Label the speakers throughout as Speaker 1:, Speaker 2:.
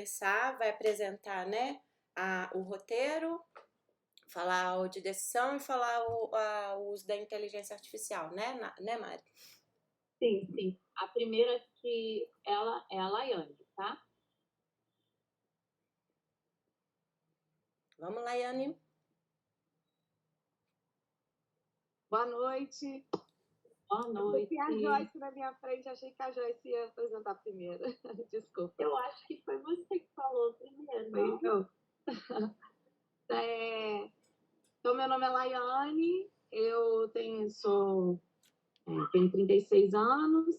Speaker 1: começar, vai apresentar, né, o roteiro, falar a audiodescrição e falar o uso da inteligência artificial, né, Mari?
Speaker 2: Sim, sim. A primeira que ela é a Laiane, tá?
Speaker 1: Vamos, Laiane.
Speaker 3: Boa noite.
Speaker 2: Boa noite.
Speaker 3: Tem a Joyce na minha frente, achei que a Joyce ia apresentar primeiro. Desculpa.
Speaker 2: Eu acho que foi você que falou primeiro, não?
Speaker 3: Então, então, meu nome é Laiane, eu tenho 36 anos,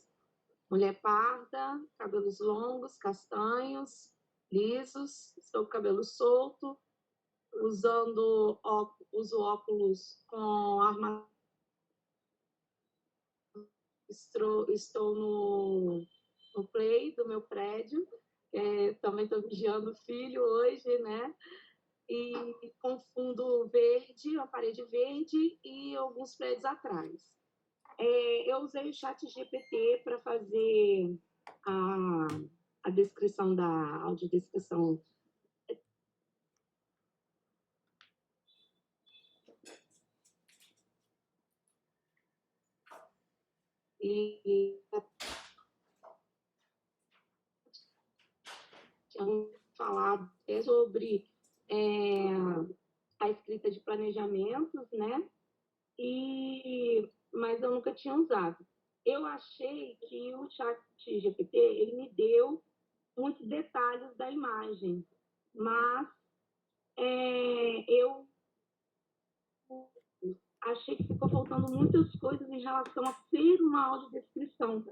Speaker 3: mulher parda, cabelos longos, castanhos, lisos, estou com cabelo solto, uso óculos com armação. Estou no play do meu prédio, também estou vigiando o filho hoje, né? E com fundo verde, uma parede verde e alguns prédios atrás. Eu usei o chat GPT para fazer a descrição da audiodescrição. E tinham falado sobre a escrita de planejamentos, né? Mas eu nunca tinha usado. Eu achei que o chat GPT ele me deu muitos detalhes da imagem, mas eu achei que ficou faltando muitas coisas em relação a ser uma audiodescrição.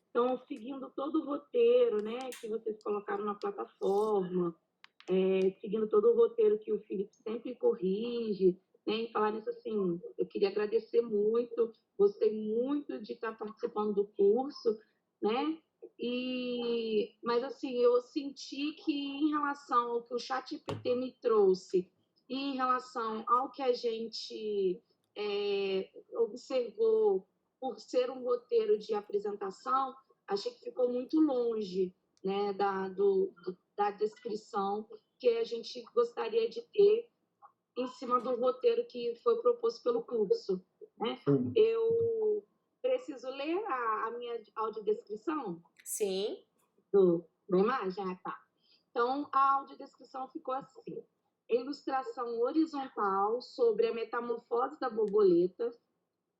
Speaker 3: Então, seguindo todo o roteiro, né, que vocês colocaram na plataforma, seguindo todo o roteiro que o Felipe sempre corrige, né, e falar nisso assim, eu queria agradecer muito, gostei muito de estar participando do curso, né, mas assim, eu senti que em relação ao que o ChatGPT me trouxe e em relação ao que a gente observou por ser um roteiro de apresentação, achei que ficou muito longe, né, da descrição que a gente gostaria de ter em cima do roteiro que foi proposto pelo curso, né? Eu preciso ler a minha audiodescrição?
Speaker 1: Sim.
Speaker 3: Da imagem? Ah, tá. Então, a audiodescrição ficou assim. Ilustração horizontal sobre a metamorfose da borboleta,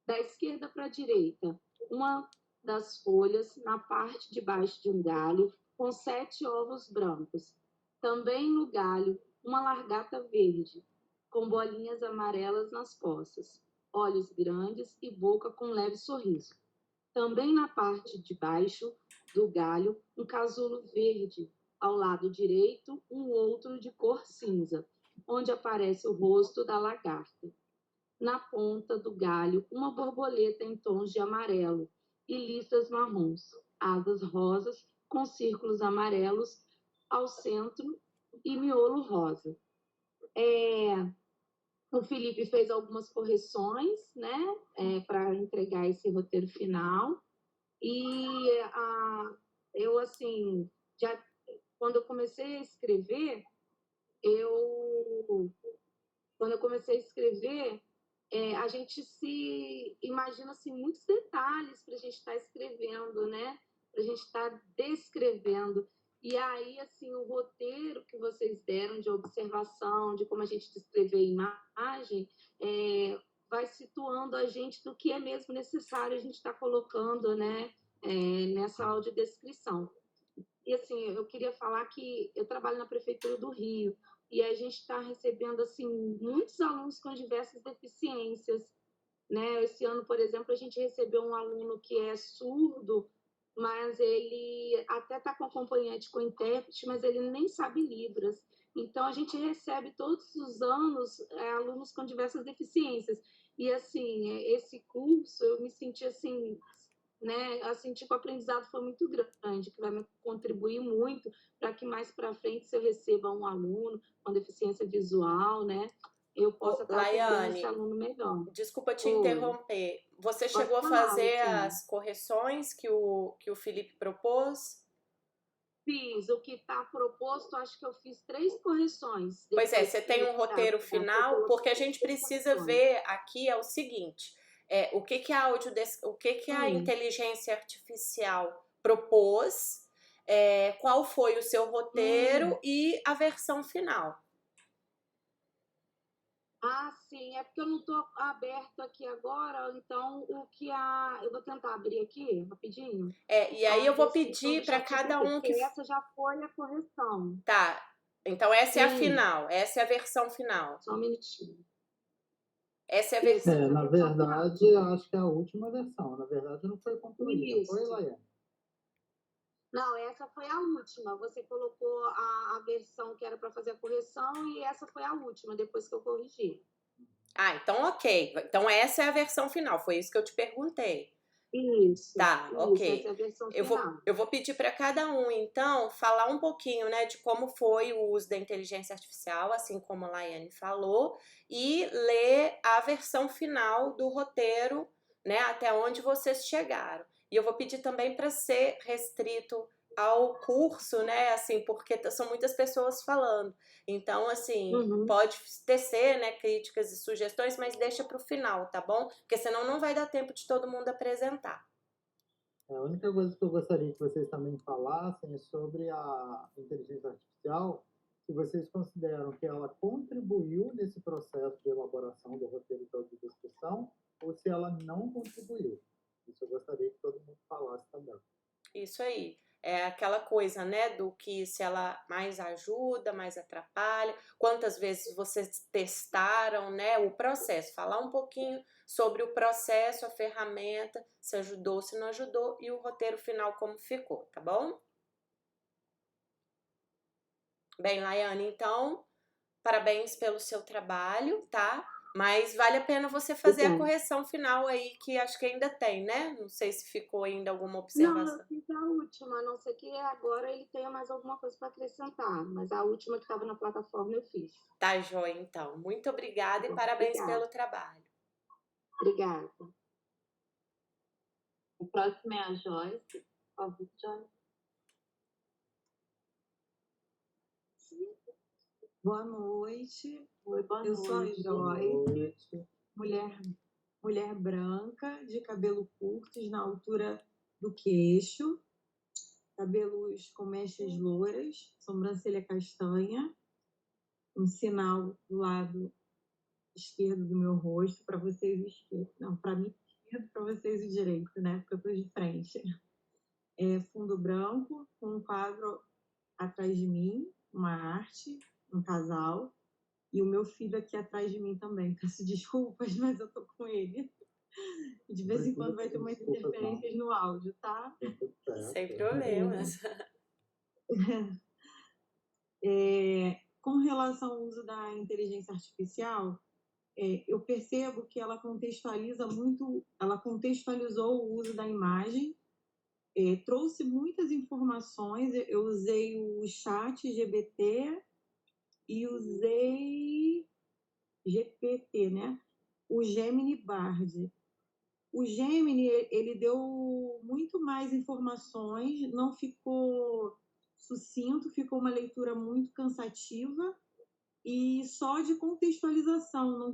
Speaker 3: da esquerda para a direita, uma das folhas na parte de baixo de um galho com 7 ovos brancos. Também no galho, uma largata verde, com bolinhas amarelas nas costas, olhos grandes e boca com leve sorriso. Também na parte de baixo do galho, um casulo verde, ao lado direito, um outro de cor cinza, onde aparece o rosto da lagarta. Na ponta do galho, uma borboleta em tons de amarelo e listras marrons, asas rosas com círculos amarelos ao centro e miolo rosa. O Felipe fez algumas correções, né, para entregar esse roteiro final. E eu, assim, quando eu comecei a escrever, a gente se imagina assim, muitos detalhes para a gente estar escrevendo, né? Para a gente estar descrevendo. E aí, assim, o roteiro que vocês deram de observação, de como a gente descrever a imagem, vai situando a gente do que é mesmo necessário a gente estar colocando, né? Nessa audiodescrição. E assim, eu queria falar que eu trabalho na Prefeitura do Rio e a gente está recebendo assim muitos alunos com diversas deficiências, né? Esse ano, por exemplo, a gente recebeu um aluno que é surdo, mas ele até está com acompanhante, com intérprete, mas ele nem sabe Libras. Então, a gente recebe todos os anos alunos com diversas deficiências. E, assim, esse curso, eu me senti assim, né, assim, tipo, o aprendizado foi muito grande, que vai me contribuir muito para que mais para frente, se eu receba um aluno com deficiência visual, né, eu possa estar atendendo esse aluno melhor.
Speaker 1: Desculpa te interromper. Você chegou a fazer as correções que o Felipe propôs?
Speaker 3: Fiz o que está proposto, acho que eu fiz 3 correções.
Speaker 1: Pois é,
Speaker 3: Depois
Speaker 1: você tem um roteiro
Speaker 3: que eu
Speaker 1: final, porque a
Speaker 3: coloquei
Speaker 1: gente
Speaker 3: 3
Speaker 1: precisa
Speaker 3: correções.
Speaker 1: ver aqui é o seguinte, o que que o que que a
Speaker 3: Hum,
Speaker 1: inteligência artificial propôs, qual foi o seu roteiro
Speaker 3: hum.
Speaker 1: e a versão final.
Speaker 3: Ah, sim, é porque eu não estou aberto aqui agora, então eu vou tentar abrir aqui rapidinho.
Speaker 1: E aí
Speaker 3: A
Speaker 1: eu vou
Speaker 3: descrição
Speaker 1: pedir
Speaker 3: do
Speaker 1: para cada
Speaker 3: ChatGPT,
Speaker 1: um que
Speaker 3: porque essa já foi a correção.
Speaker 1: tá. Então essa é a
Speaker 3: Sim,
Speaker 1: final, essa é a versão final.
Speaker 3: só um minutinho.
Speaker 1: Essa é a
Speaker 3: Isso,
Speaker 1: versão.
Speaker 3: essa é a
Speaker 4: Na
Speaker 3: versão final.
Speaker 4: verdade, acho que é a última versão. Na verdade, não foi concluída. Foi,
Speaker 3: Isso.
Speaker 4: Laiane?
Speaker 3: Não, essa foi a última. Você colocou a versão que era para fazer a correção e essa foi a última, depois que eu corrigi.
Speaker 1: Então ok. Então essa é a versão final, foi isso que eu te perguntei.
Speaker 3: Isso,
Speaker 1: Tá,
Speaker 3: isso, essa é
Speaker 1: ok.
Speaker 3: a versão
Speaker 1: Eu vou,
Speaker 3: final.
Speaker 1: eu vou pedir para cada um, então, falar um pouquinho, né, de como foi o uso da inteligência artificial, assim como a Laiane falou, e ler a versão final do roteiro, né, até onde vocês chegaram. E eu vou pedir também para ser restrito ao curso, né, assim, porque são muitas pessoas falando. Então, assim,
Speaker 3: Uhum.
Speaker 1: pode tecer, né, críticas e sugestões, mas deixa para o final, tá bom? Porque senão não vai dar tempo de todo mundo apresentar.
Speaker 4: A única coisa que eu gostaria que vocês também falassem é sobre a inteligência artificial, se vocês consideram que ela contribuiu nesse processo de elaboração do roteiro de audiodescrição ou se ela não contribuiu. Isso eu gostaria que todo mundo falasse também.
Speaker 1: Isso aí. É aquela coisa, né, do que se ela mais ajuda, mais atrapalha, quantas vezes vocês testaram, né, o processo. Falar um pouquinho sobre o processo, a ferramenta, se ajudou, se não ajudou e o roteiro final como ficou, tá bom? Bem, Laiane, então, parabéns pelo seu trabalho, tá? Mas vale a pena você fazer a
Speaker 3: Obrigada.
Speaker 1: correção final aí, que acho que ainda tem, né? Não sei se ficou ainda alguma
Speaker 3: Não, eu
Speaker 1: observação.
Speaker 3: fiz a última, a não ser que agora ele tenha mais alguma coisa para acrescentar, mas a última que estava na plataforma eu fiz.
Speaker 1: Tá joia, então. Muito obrigada e
Speaker 3: Bom,
Speaker 1: parabéns
Speaker 3: obrigada.
Speaker 1: pelo trabalho.
Speaker 3: Obrigada.
Speaker 2: O próximo é a Joyce. Por favor, Joyce.
Speaker 5: Boa noite.
Speaker 2: Oi, boa
Speaker 5: Eu sou a
Speaker 2: noite.
Speaker 5: Joyce, mulher branca, de cabelo curtos na altura do queixo, cabelos com mechas louras, sobrancelha castanha, um sinal do lado esquerdo do meu rosto, para vocês o esquerdo. Não, para mim esquerdo, para vocês o direito, né? Porque eu estou de frente. Fundo branco, com um quadro atrás de mim, uma arte, um casal. E o meu filho aqui atrás de mim também. Peço desculpas, mas eu tô com ele. E de vez em quando vai ter umas interferências no áudio, tá?
Speaker 1: Sem problemas.
Speaker 5: Com relação ao uso da inteligência artificial, eu percebo que ela contextualizou o uso da imagem, trouxe muitas informações. Eu usei o chat GPT e usei GPT, né? O Gemini Bard. O Gemini, ele deu muito mais informações, não ficou sucinto, ficou uma leitura muito cansativa e só de contextualização,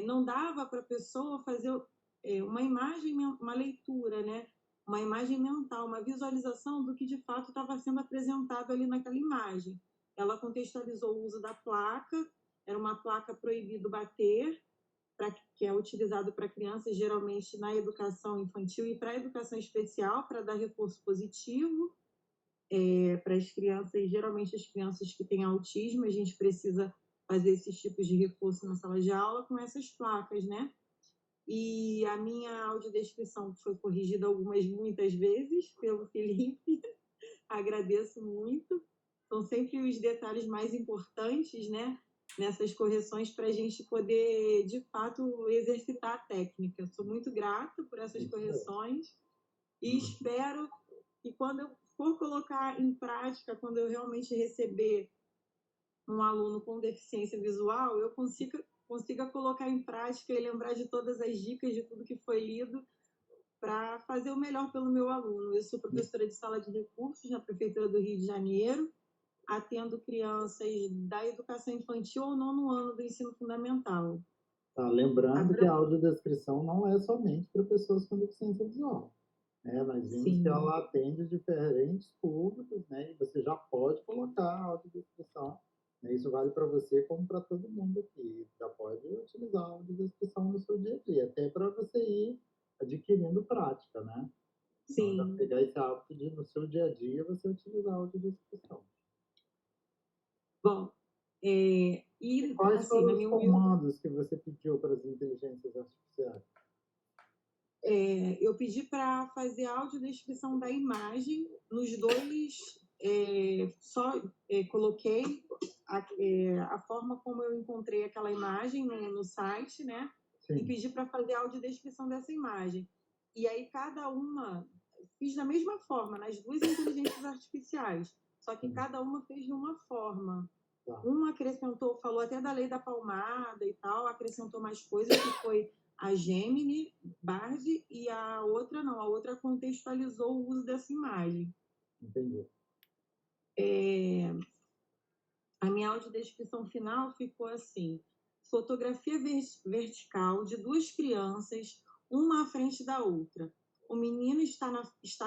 Speaker 5: não dava para a pessoa fazer uma imagem, uma leitura, né? Uma imagem mental, uma visualização do que de fato estava sendo apresentado ali naquela imagem. Ela contextualizou o uso da placa, era uma placa proibido bater, que é utilizado para crianças geralmente na educação infantil e para a educação especial, para dar reforço positivo para as crianças, geralmente as crianças que têm autismo, a gente precisa fazer esses tipos de reforço na sala de aula com essas placas, né? E a minha audiodescrição foi corrigida muitas vezes pelo Felipe, agradeço muito. São sempre os detalhes mais importantes, né? Nessas correções para a gente poder, de fato, exercitar a técnica. Eu sou muito grata por essas correções e espero que quando eu for colocar em prática, quando eu realmente receber um aluno com deficiência visual, eu consiga colocar em prática e lembrar de todas as dicas, de tudo que foi lido, para fazer o melhor pelo meu aluno. Eu sou professora de sala de recursos na Prefeitura do Rio de Janeiro, atendo crianças da educação infantil ao 9º ano do ensino fundamental.
Speaker 4: Tá, lembrando que a audiodescrição não é somente para pessoas com deficiência visual. Nós vimos
Speaker 5: Sim.
Speaker 4: que ela atende diferentes públicos, né? E você já pode colocar a audiodescrição. Né? Isso vale para você como para todo mundo aqui. Já pode utilizar a audiodescrição no seu dia a dia, até para você ir adquirindo prática, né? Então, já
Speaker 5: Sim.
Speaker 4: pegar esse hábito de, no seu dia a dia, você utilizar a audiodescrição.
Speaker 5: Bom, e
Speaker 4: Quais
Speaker 5: assim,
Speaker 4: foram
Speaker 5: na
Speaker 4: os
Speaker 5: minha
Speaker 4: comandos que você pediu para as inteligências artificiais?
Speaker 5: eu pedi para fazer a audiodescrição da imagem nos dois, coloquei a forma como eu encontrei aquela imagem no site, né? E
Speaker 4: Sim.
Speaker 5: pedi para fazer a audiodescrição dessa imagem. E aí cada uma, fiz da mesma forma, nas duas inteligências artificiais, só que cada uma fez de uma forma.
Speaker 4: Tá.
Speaker 5: Uma acrescentou, falou até da lei da palmada e tal, acrescentou mais coisas, que foi a Gemini, Bard, e a outra não, a outra contextualizou o uso dessa imagem.
Speaker 4: Entendi.
Speaker 5: A minha audiodescrição final ficou assim: fotografia vertical de duas crianças, uma à frente da outra. O menino está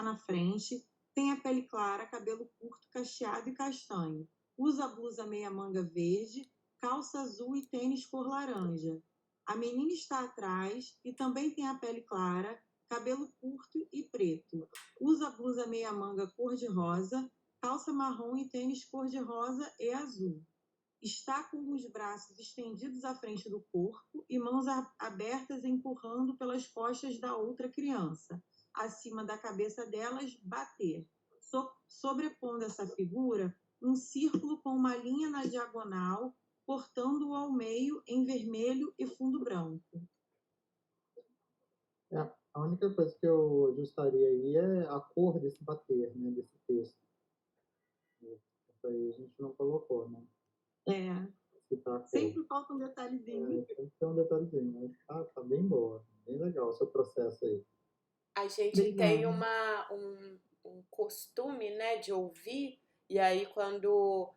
Speaker 5: na frente, tem a pele clara, cabelo curto, cacheado e castanho. Usa blusa meia manga verde, calça azul e tênis cor laranja. A menina está atrás e também tem a pele clara, cabelo curto e preto. Usa blusa meia manga cor de rosa, calça marrom e tênis cor-de-rosa e azul. Está com os braços estendidos à frente do corpo e mãos abertas empurrando pelas costas da outra criança. Acima da cabeça delas, bater. Sobrepondo essa figura, um círculo com uma linha na diagonal, cortando-o ao meio em vermelho e fundo branco.
Speaker 4: A única coisa que eu ajustaria aí é a cor desse bater, né, desse texto. Isso aí a gente não colocou, né?
Speaker 5: Sempre falta um detalhezinho.
Speaker 4: Sempre tem um detalhezinho, mas tá bem boa, bem legal o seu processo aí.
Speaker 1: A gente tem um costume, né, de ouvir, e aí quando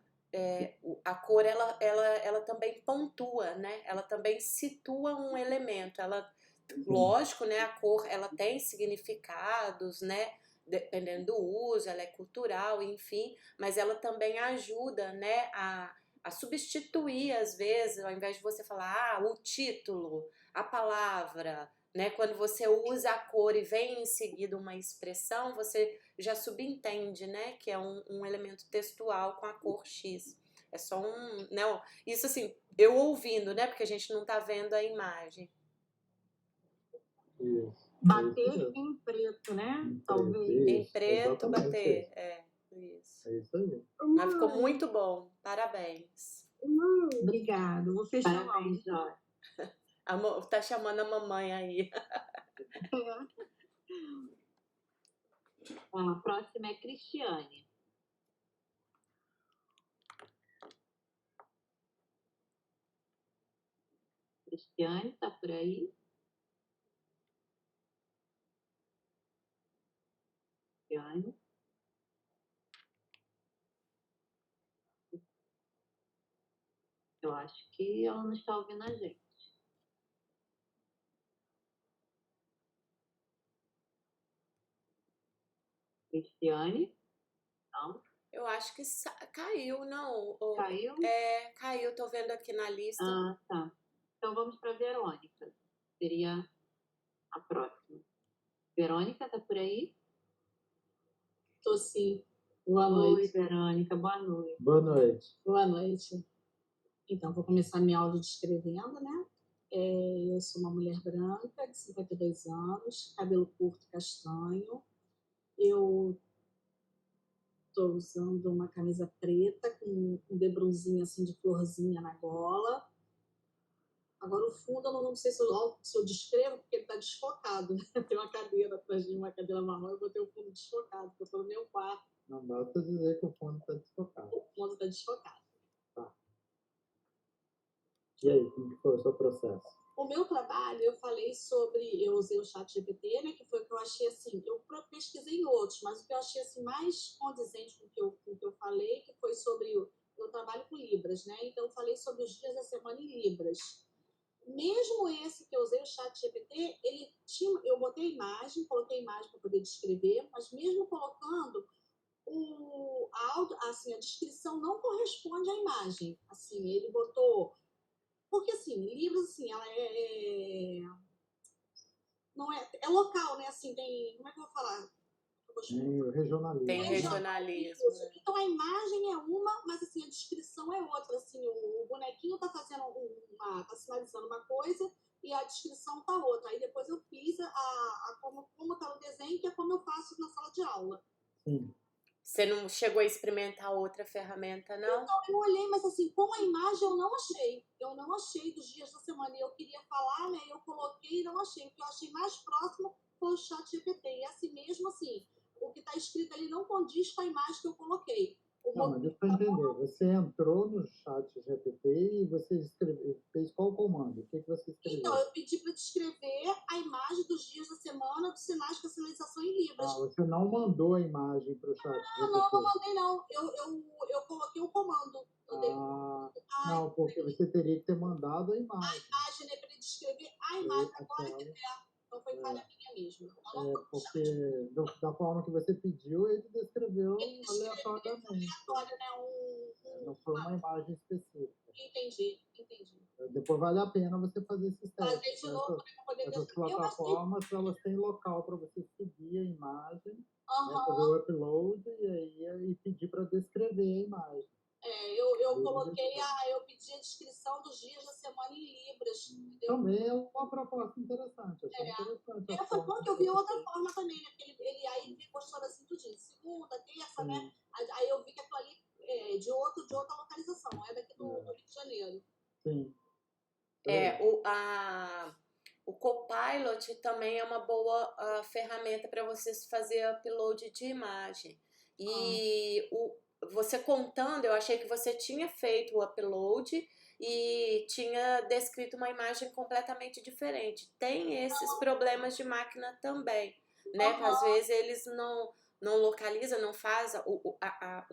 Speaker 1: a cor, ela também pontua, né? Ela também situa um elemento. Lógico, né, a cor, ela tem significados, né? Dependendo do uso, ela é cultural, enfim, mas ela também ajuda, né, a substituir, às vezes, ao invés de você falar, o título, a palavra, né, quando você usa a cor e vem em seguida uma expressão, você já subentende, né, que é um elemento textual com a cor X. É só né, isso assim, eu ouvindo, né, porque a gente não tá vendo a imagem.
Speaker 4: Isso.
Speaker 5: Bater em preto, né? Talvez.
Speaker 1: Em preto,
Speaker 4: exatamente
Speaker 1: bater.
Speaker 4: Isso. É isso aí.
Speaker 1: Mas ficou muito bom. Parabéns.
Speaker 5: Obrigada. Vou fechar o áudio.
Speaker 1: Amor, tá chamando a mamãe aí.
Speaker 2: A próxima é Cristiane. Cristiane, tá por aí? Cristiane. Eu acho que ela não está ouvindo a gente. Cristiane? Não.
Speaker 1: Eu acho que caiu, não?
Speaker 2: Caiu?
Speaker 1: Caiu, tô vendo aqui na lista.
Speaker 2: Ah, tá. Então vamos para Verônica. Seria a próxima. Verônica, tá por aí?
Speaker 6: Tô sim. Boa noite.
Speaker 2: Oi, Verônica, boa noite.
Speaker 4: Boa noite.
Speaker 6: Boa noite. Então, vou começar minha aula descrevendo, né? Eu sou uma mulher branca, de 52 anos, cabelo curto castanho. Eu estou usando uma camisa preta com um debrunzinho assim de florzinha na gola. Agora o fundo eu não sei se eu descrevo, porque ele está desfocado. Tem uma cadeira atrás de uma cadeira marrom, eu botei o fundo desfocado, porque eu estou no meu quarto.
Speaker 4: Não basta dizer que o fundo está desfocado.
Speaker 6: O fundo está desfocado.
Speaker 4: Tá. E aí, como foi o seu processo?
Speaker 6: O meu trabalho, eu falei sobre, eu usei o ChatGPT, né, que foi o que eu achei assim, pesquisei em outros, mas o que eu achei assim mais condizente com o que eu falei, que foi sobre eu trabalho com Libras, né? Então eu falei sobre os dias da semana em Libras. Mesmo esse que eu usei, o chat GPT, eu botei imagem, coloquei imagem para poder descrever, mas mesmo colocando assim, a descrição não corresponde à imagem. Assim, ele botou. Porque assim, Libras, assim, ela não é local, né? Assim, tem. Como é que eu vou falar?
Speaker 4: Tem o regionalismo.
Speaker 1: Tem regionalismo, né?
Speaker 6: Então a imagem é uma, mas assim, a descrição é outra. Assim, o bonequinho tá fazendo tá sinalizando uma coisa e a descrição tá outra. Aí depois eu fiz como tá no desenho, que é como eu faço na sala de aula.
Speaker 4: Sim.
Speaker 1: Você não chegou a experimentar outra ferramenta, não?
Speaker 6: Então, eu olhei, mas assim, com a imagem eu não achei. Eu não achei dos dias da semana. E eu queria falar, né? Eu coloquei e não achei. O que eu achei mais próximo foi o chat GPT. E assim mesmo, assim, o que está escrito ali não condiz com a imagem que eu coloquei.
Speaker 4: Não, mas deixa eu entender. Você entrou no chat GPT e você fez qual comando? O que você escreveu?
Speaker 6: Então, eu pedi para descrever a imagem dos dias da semana dos sinais com a sinalização em Libras.
Speaker 4: Ah, você não mandou a imagem para o chat GPT?
Speaker 6: Não mandei, não. Eu coloquei o comando.
Speaker 4: Não, porque você teria que ter mandado a imagem.
Speaker 6: A imagem, né, para ele descrever a imagem. Agora que então foi falha minha mesmo.
Speaker 4: Porque da forma que você pediu, ele descreveu aleatoriamente.
Speaker 6: Né,
Speaker 4: não foi uma imagem específica.
Speaker 6: Entendi.
Speaker 4: Depois vale a pena você fazer esses testes.
Speaker 6: Fazer de novo, né, para poder
Speaker 4: Essas plataformas, elas têm local para você subir a imagem, né, fazer o upload e pedir para descrever a imagem.
Speaker 6: Eu pedi a descrição dos dias da semana em Libras. Entendeu?
Speaker 4: Também é uma proposta interessante. Interessante.
Speaker 6: Foi bom que eu vi outra forma também, né? Porque ele aí mostrando assim tudinho. Segunda, terça, né? Aí eu vi que aquilo ali é de outra localização, não é daqui do Rio de Janeiro.
Speaker 4: Sim.
Speaker 1: O Copilot também é uma boa ferramenta para vocês fazer upload de imagem. E você contando, eu achei que você tinha feito o upload e tinha descrito uma imagem completamente diferente. Tem esses problemas de máquina também, né? Às vezes eles não localizam, não faz o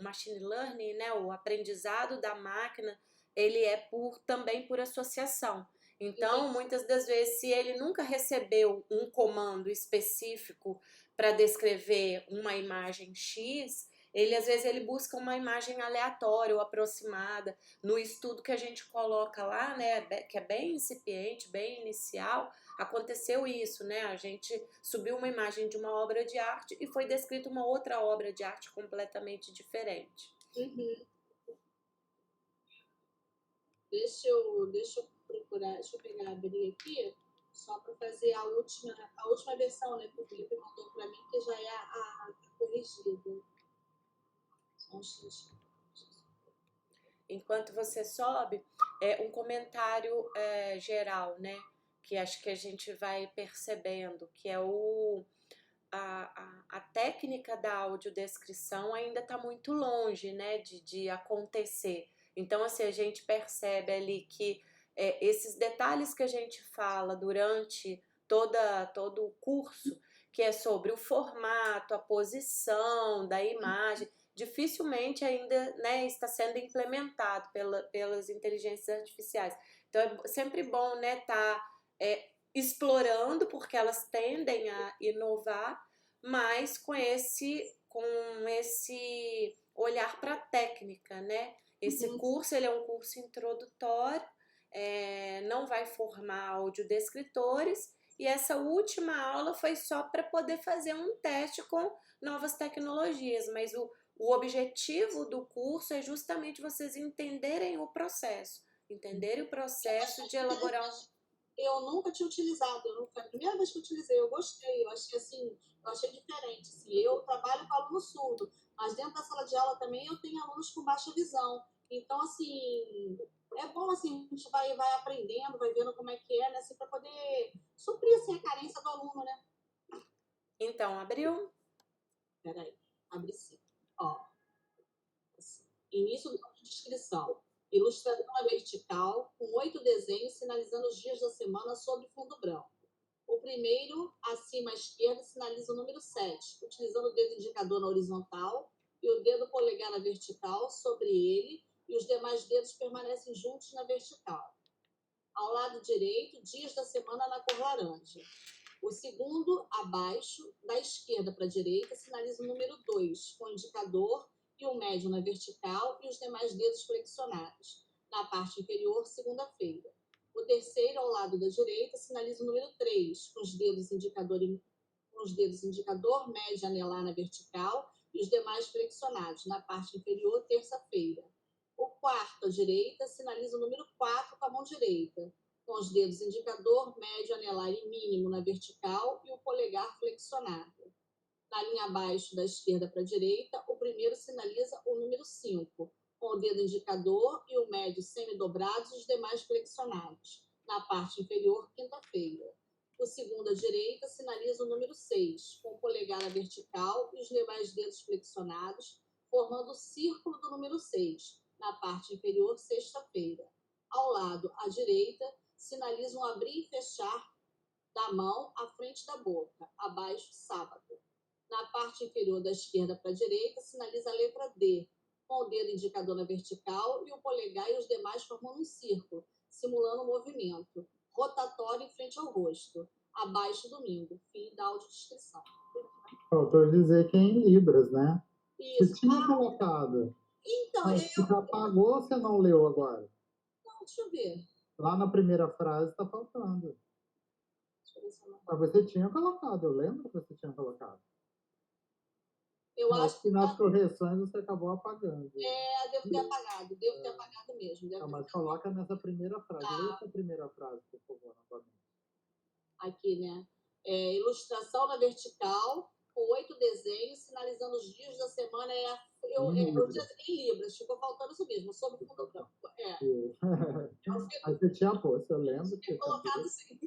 Speaker 1: machine learning, né? O aprendizado da máquina, ele é também por associação. Então, muitas das vezes, se ele nunca recebeu um comando específico para descrever uma imagem X, às vezes ele busca uma imagem aleatória ou aproximada. No estudo que a gente coloca lá, né, que é bem incipiente, bem inicial, aconteceu isso, né? A gente subiu uma imagem de uma obra de arte e foi descrita uma outra obra de arte completamente diferente.
Speaker 6: Deixa eu procurar, deixa eu pegar, abrir aqui, só para fazer a última versão, né, que o Felipe mandou para mim, que já é a corrigida. Só um instante.
Speaker 1: Enquanto você sobe, um comentário geral, né, que acho que a gente vai percebendo, que é a técnica da audiodescrição ainda está muito longe, né, de acontecer. Então, assim, a gente percebe ali que esses detalhes que a gente fala durante todo o curso, que é sobre o formato, a posição da imagem, dificilmente ainda, né, está sendo implementado pelas inteligências artificiais. Então, é sempre bom, né, explorando, porque elas tendem a inovar, mas com esse olhar para a técnica, né? Esse curso, ele é um curso introdutório, não vai formar audiodescritores, e essa última aula foi só para poder fazer um teste com novas tecnologias, mas o objetivo do curso é justamente vocês entenderem o processo de elaborar
Speaker 6: Eu nunca tinha utilizado, foi a primeira vez que eu utilizei, eu gostei, eu achei diferente. Assim, eu trabalho com aluno surdo, mas dentro da sala de aula também eu tenho alunos com baixa visão. Então, assim, é bom, assim, a gente vai aprendendo, vai vendo como é que é, né, assim, para poder suprir, assim, a carência do aluno, né?
Speaker 1: Então, abriu?
Speaker 6: Peraí, abre sim. Ó, assim, início da descrição. Ilustradora vertical, com 8 desenhos sinalizando os dias da semana sobre fundo branco. O primeiro, acima à esquerda, sinaliza o número 7, utilizando o dedo indicador na horizontal e o dedo polegar na vertical sobre ele, e os demais dedos permanecem juntos na vertical. Ao lado direito, dias da semana na cor laranja. O segundo, abaixo, da esquerda para a direita, sinaliza o número 2, com o indicador e o médio na vertical e os demais dedos flexionados. Na parte inferior, segunda-feira. O terceiro, ao lado da direita, sinaliza o número 3, com os dedos indicador, médio anelar na vertical e os demais flexionados. Na parte inferior, terça-feira. O quarto, à direita, sinaliza o número 4 com a mão direita, com os dedos indicador, médio, anelar e mínimo na vertical e o polegar flexionado. Na linha abaixo, da esquerda para a direita, o primeiro sinaliza o número 5, com o dedo indicador e o médio semi-dobrados e os demais flexionados. Na parte inferior, quinta-feira. O segundo à direita sinaliza o número 6, com o polegar na vertical e os demais dedos flexionados, formando o círculo do número 6. Na parte inferior, sexta-feira. Ao lado, à direita, sinaliza um abrir e fechar da mão à frente da boca, abaixo, sábado. Na parte inferior da esquerda para a direita, sinaliza a letra D, com o dedo indicador na vertical e o polegar e os demais formando um círculo, simulando um movimento rotatório em frente ao rosto. Abaixo, domingo. Fim da audiodescrição.
Speaker 4: Faltou dizer que é em Libras, né?
Speaker 6: Isso.
Speaker 4: Você tinha colocado.
Speaker 6: Então,
Speaker 4: Mas você apagou ou você não leu agora?
Speaker 6: Não, deixa eu ver.
Speaker 4: Lá na primeira frase está faltando.
Speaker 6: Deixa eu ver se eu não...
Speaker 4: Mas você tinha colocado, eu lembro que você tinha colocado.
Speaker 6: Eu acho
Speaker 4: que nas correções você acabou apagando.
Speaker 6: Devo ter apagado. Devo ter apagado mesmo.
Speaker 4: Não, mas coloca nessa primeira frase. Lê essa primeira frase, por favor, novamente.
Speaker 6: Aqui, né? Ilustração na vertical, com 8 desenhos, sinalizando os dias da semana. Em Libras. Ficou faltando isso mesmo, sob fundo branco.
Speaker 4: Mas você tinha posto, eu lembro.
Speaker 6: Tinha colocado sim.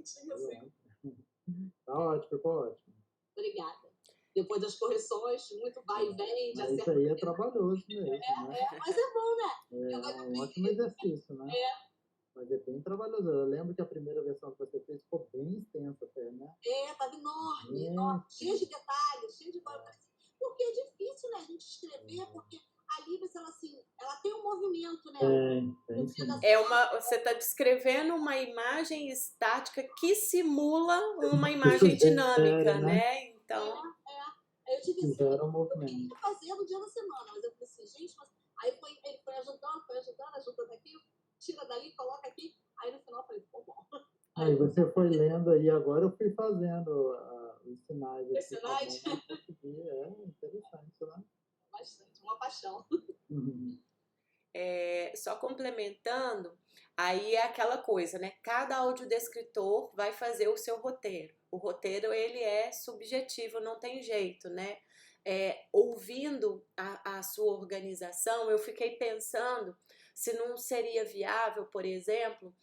Speaker 4: Tá ótimo, ficou ótimo.
Speaker 6: Obrigada. Depois das correções, muito vai e vem.
Speaker 4: Mas isso aí é trabalhoso mesmo, né?
Speaker 6: Mas é bom, né?
Speaker 4: É um ótimo exercício, né? Mas é bem trabalhoso. Eu lembro que a primeira versão que você fez ficou bem extensa até, né?
Speaker 6: Estava enorme, enorme, cheio de detalhes, cheio de... Porque é difícil, né, a gente escrever, porque a Libras, ela tem um movimento, né?
Speaker 4: Tem sim.
Speaker 1: Você está descrevendo uma imagem estática que simula uma imagem dinâmica, né? Então...
Speaker 6: Eu tive
Speaker 4: assim, eu
Speaker 6: queria fazer no dia da semana, mas eu falei assim, gente, aí ele foi ajudando, ajuda daqui, tira dali, coloca aqui, aí no final eu falei, pô, bom.
Speaker 4: Aí você foi lendo aí, agora eu fui fazendo os sinais.
Speaker 6: Os sinais?
Speaker 4: É interessante, né?
Speaker 6: Bastante, uma paixão.
Speaker 1: Só complementando, aí é aquela coisa, né? Cada audiodescritor vai fazer o seu roteiro. O roteiro, ele é subjetivo, não tem jeito, né? Ouvindo a sua organização, eu fiquei pensando se não seria viável, por exemplo,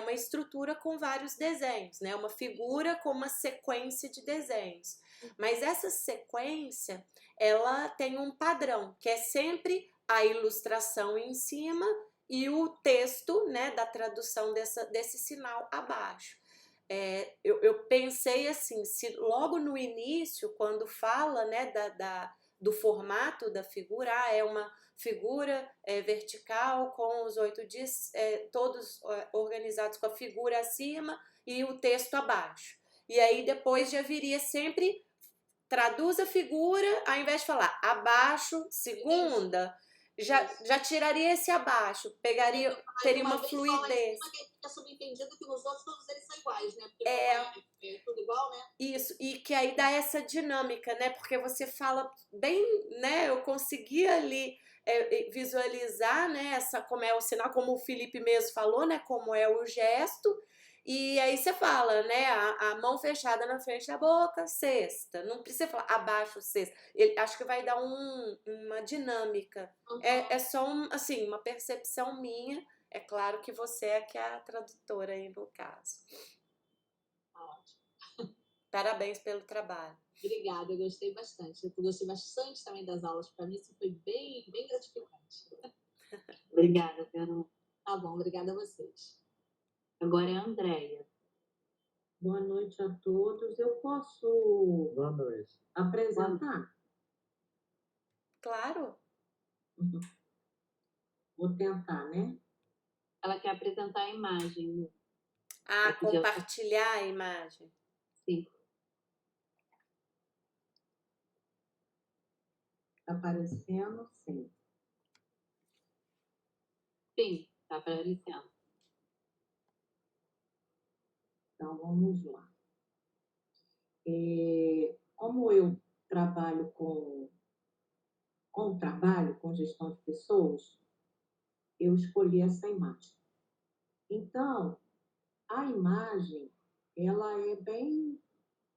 Speaker 1: uma estrutura com vários desenhos, né? Uma figura com uma sequência de desenhos. Mas essa sequência, ela tem um padrão, que é sempre a ilustração em cima e o texto, né, da tradução desse sinal abaixo. Eu pensei assim, se logo no início, quando fala, né, do formato da figura, é uma figura vertical com os 8 dias todos organizados com a figura acima e o texto abaixo. E aí depois já viria sempre, traduz a figura, ao invés de falar abaixo, segunda, já tiraria esse abaixo, teria uma fluidez.
Speaker 6: Que fica subentendido que nos outros todos eles são iguais, né? Porque é tudo igual, né?
Speaker 1: Isso, e que aí dá essa dinâmica, né? Porque você fala bem, né? Eu consegui ali visualizar, né? Como é o sinal, como o Felipe mesmo falou, né? Como é o gesto. E aí você fala, né? A mão fechada na frente da boca, sexta. Não precisa falar abaixo, sexta. Acho que vai dar uma dinâmica.
Speaker 6: Uhum.
Speaker 1: É só assim, uma percepção minha. É claro que você é que é a tradutora aí no caso.
Speaker 6: Ótimo.
Speaker 1: Parabéns pelo trabalho.
Speaker 6: Obrigada, eu gostei bastante. Eu gostei bastante também das aulas. Para mim, isso foi bem, bem gratificante.
Speaker 2: Obrigada, Verônica.
Speaker 6: Tá bom, obrigada a vocês.
Speaker 2: Agora é a Andréia.
Speaker 7: Boa noite a todos. Eu posso
Speaker 4: Boa noite.
Speaker 7: apresentar?
Speaker 1: Claro.
Speaker 7: Vou tentar, né?
Speaker 2: Ela quer apresentar a imagem.
Speaker 1: Ah,
Speaker 2: Eu podia-
Speaker 1: compartilhar a imagem.
Speaker 2: Sim.
Speaker 7: Tá aparecendo? Sim.
Speaker 2: Sim, tá aparecendo.
Speaker 7: Então, vamos lá. Como eu trabalho com gestão de pessoas, eu escolhi essa imagem. Então, a imagem, ela é bem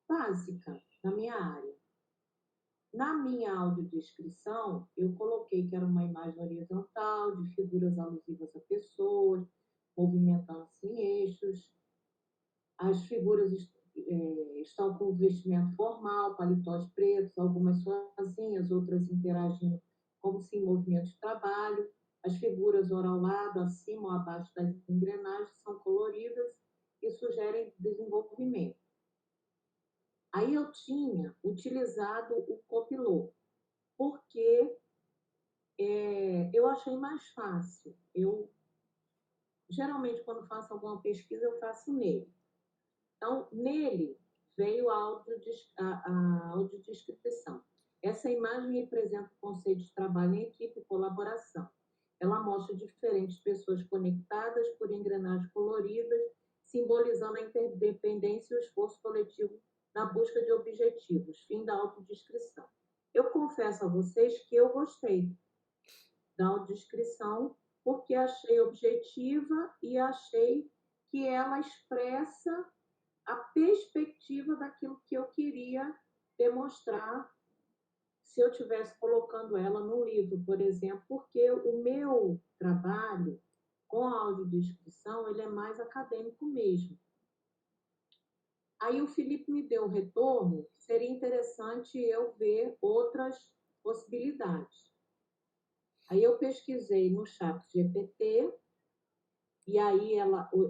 Speaker 7: básica na minha área. Na minha audiodescrição, eu coloquei que era uma imagem horizontal, de figuras alusivas a pessoas, movimentando-se em eixos. As figuras estão com vestimento formal, paletós pretos, algumas sozinhas, outras interagindo como se em movimento de trabalho. As figuras ora ao lado, acima ou abaixo das engrenagens são coloridas e sugerem desenvolvimento. Aí eu tinha utilizado o copiloto, porque eu achei mais fácil. Geralmente, quando faço alguma pesquisa, eu faço nele. Então, nele veio a audiodescrição. Essa imagem representa o conceito de trabalho em equipe e colaboração. Ela mostra diferentes pessoas conectadas por engrenagens coloridas, simbolizando a interdependência e o esforço coletivo na busca de objetivos. Fim da autodescrição. Eu confesso a vocês que eu gostei da audiodescrição porque achei objetiva e achei que ela expressa a perspectiva daquilo que eu queria demonstrar se eu estivesse colocando ela no livro, por exemplo, porque o meu trabalho com a audiodescrição, ele é mais acadêmico mesmo. Aí o Felipe me deu o retorno, que seria interessante eu ver outras possibilidades. Aí eu pesquisei no ChatGPT, e aí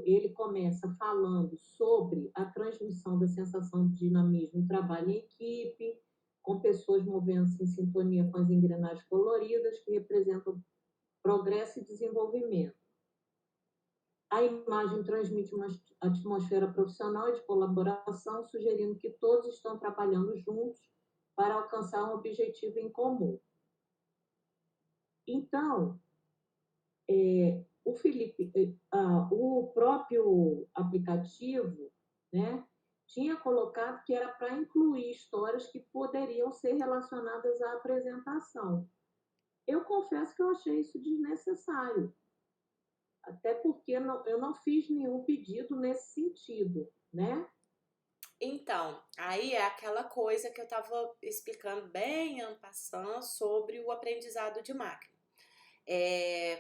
Speaker 7: ele começa falando sobre a transmissão da sensação de dinamismo e trabalho em equipe, com pessoas movendo-se em sintonia com as engrenagens coloridas, que representam progresso e desenvolvimento. A imagem transmite uma atmosfera profissional e de colaboração, sugerindo que todos estão trabalhando juntos para alcançar um objetivo em comum. Então, o Felipe, o próprio aplicativo, né, tinha colocado que era para incluir histórias que poderiam ser relacionadas à apresentação. Eu confesso que eu achei isso desnecessário, até porque eu não fiz nenhum pedido nesse sentido, né?
Speaker 1: Então, aí é aquela coisa que eu estava explicando bem en passant sobre o aprendizado de máquina.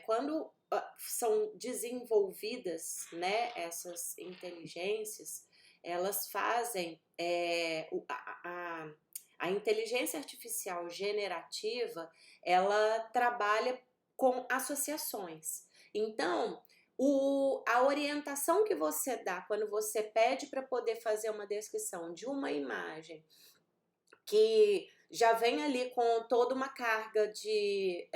Speaker 1: Quando são desenvolvidas, né, essas inteligências, elas fazem a inteligência artificial generativa, ela trabalha com associações. Então, a orientação que você dá quando você pede para poder fazer uma descrição de uma imagem que já vem ali com toda uma carga de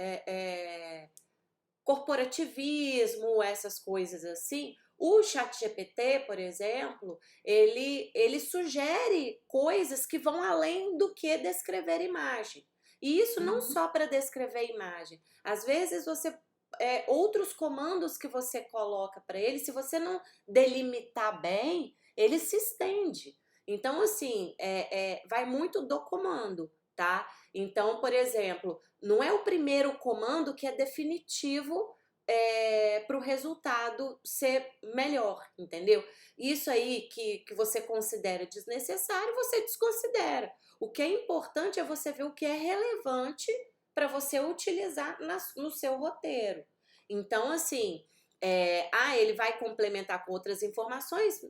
Speaker 1: corporativismo, essas coisas assim, o ChatGPT, por exemplo, ele sugere coisas que vão além do que descrever imagem. E isso não só para descrever imagem. Às vezes outros comandos que você coloca para ele, se você não delimitar bem, ele se estende. Então, assim, vai muito do comando, tá? Então, por exemplo, não é o primeiro comando que é definitivo para o resultado ser melhor, entendeu? Isso aí que você considera desnecessário, você desconsidera. O que é importante é você ver o que é relevante para você utilizar no seu roteiro. Então, assim, ele vai complementar com outras informações,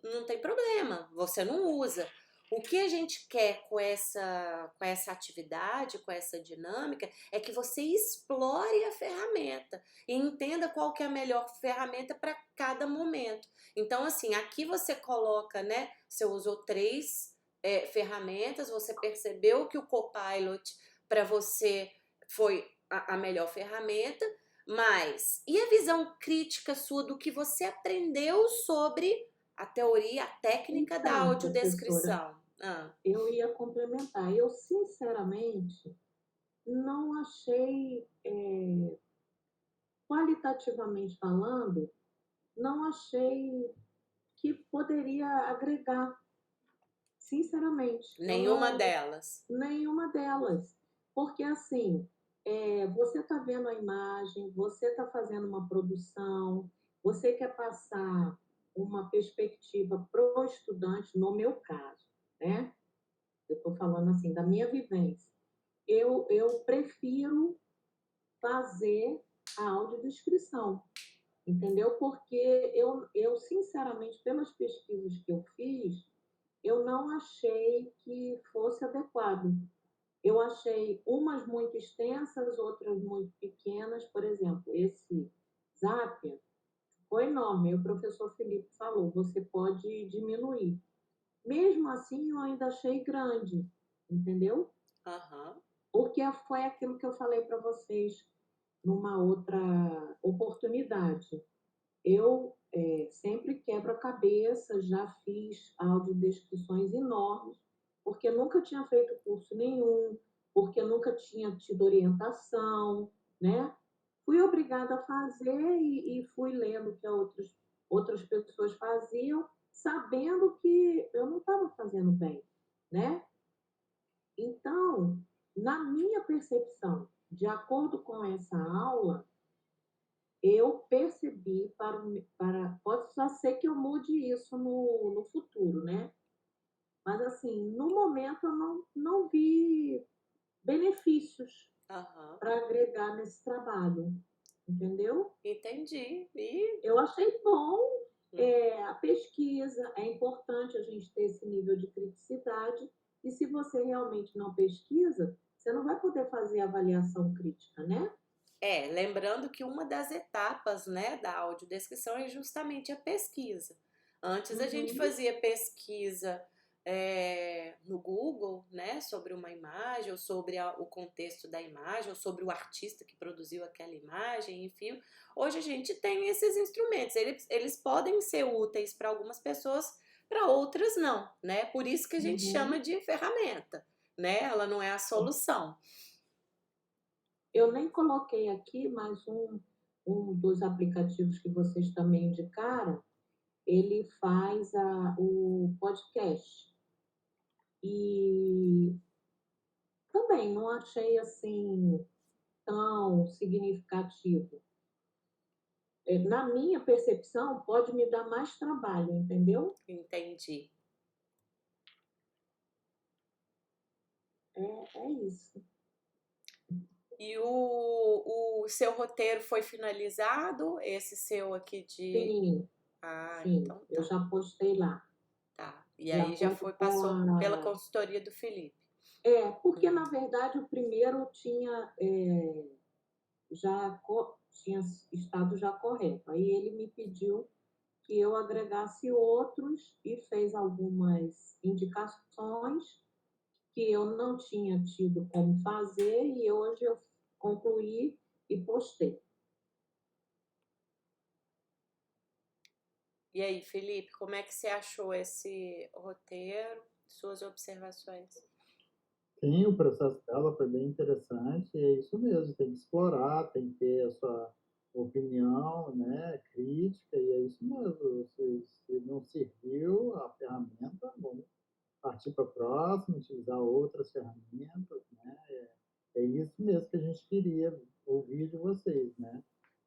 Speaker 1: não tem problema, você não usa. O que a gente quer com essa atividade, com essa dinâmica, é que você explore a ferramenta. ferramenta e entenda qual que é a melhor ferramenta para cada momento. Então, assim, aqui você coloca, né? Você usou 3 ferramentas, você percebeu que o Copilot para você foi a melhor ferramenta, mas e a visão crítica sua do que você aprendeu sobre a teoria, a técnica da
Speaker 7: Então, professora,
Speaker 1: audiodescrição?
Speaker 7: eu ia complementar. Eu, sinceramente, não achei, qualitativamente falando, não achei que poderia agregar, sinceramente. Eu
Speaker 1: Nenhuma
Speaker 7: não,
Speaker 1: delas.
Speaker 7: nenhuma delas. Porque, assim, você está vendo a imagem, você está fazendo uma produção, você quer passar uma perspectiva para o estudante, no meu caso, né? Eu estou falando assim, da minha vivência. Eu prefiro fazer a audiodescrição, entendeu? Porque eu, sinceramente, pelas pesquisas que eu fiz, eu não achei que fosse adequado. Eu achei umas muito extensas, outras muito pequenas. Por exemplo, esse Zapier foi enorme. O professor Felipe falou, você pode diminuir. Mesmo assim, eu ainda achei grande, entendeu?
Speaker 1: Aham.
Speaker 7: Porque foi aquilo que eu falei para vocês numa outra oportunidade. Eu sempre quebro a cabeça, já fiz audiodescrições enormes, porque nunca tinha feito curso nenhum, porque nunca tinha tido orientação, né? Fui obrigada a fazer e fui lendo o que outras pessoas faziam, sabendo que eu não estava fazendo bem, né? Então, na minha percepção, de acordo com essa aula, eu percebi pode só ser que eu mude isso no futuro, né? Mas assim, no momento eu não vi benefícios
Speaker 1: Aham.
Speaker 7: para agregar nesse trabalho, entendeu?
Speaker 1: Entendi.
Speaker 7: Eu achei bom, a pesquisa, é importante a gente ter esse nível de criticidade, e se você realmente não pesquisa, você não vai poder fazer avaliação crítica, né?
Speaker 1: Lembrando que uma das etapas, né, da audiodescrição é justamente a pesquisa. Antes a gente
Speaker 7: Uhum.
Speaker 1: fazia pesquisa no Google, né, sobre uma imagem, ou sobre o contexto da imagem, ou sobre o artista que produziu aquela imagem, enfim. Hoje a gente tem esses instrumentos. Eles podem ser úteis para algumas pessoas, para outras não, né? Por isso que a gente chama
Speaker 7: Uhum.
Speaker 1: de ferramenta, né? Ela não é a solução.
Speaker 7: Eu nem coloquei aqui, mas um dos aplicativos que vocês também indicaram, ele faz o podcast. E também não achei assim tão significativo. Na minha percepção, pode me dar mais trabalho, entendeu?
Speaker 1: Entendi.
Speaker 7: É isso.
Speaker 1: E o seu roteiro foi finalizado? Esse seu aqui de.
Speaker 7: Sim,
Speaker 1: Ah,
Speaker 7: sim,
Speaker 1: então
Speaker 7: eu
Speaker 1: tá.
Speaker 7: já postei lá,
Speaker 1: Tá. E
Speaker 7: de
Speaker 1: aí já
Speaker 7: acordo
Speaker 1: foi,
Speaker 7: com
Speaker 1: passou pela
Speaker 7: a.
Speaker 1: consultoria do Felipe.
Speaker 7: Porque
Speaker 1: Uhum.
Speaker 7: na verdade o primeiro tinha tinha estado já correto. Aí ele me pediu que eu agregasse outros e fez algumas indicações que eu não tinha tido como fazer e hoje eu concluí e postei.
Speaker 1: E aí, Felipe, como é que você achou esse roteiro? Suas observações?
Speaker 4: Sim, o processo dela foi bem interessante, e é isso mesmo, tem que explorar, tem que ter a sua opinião, né, crítica, e é isso mesmo. Se não serviu a ferramenta, vamos partir para a próxima, utilizar outras ferramentas, né? É isso mesmo que a gente queria ouvir de vocês, né?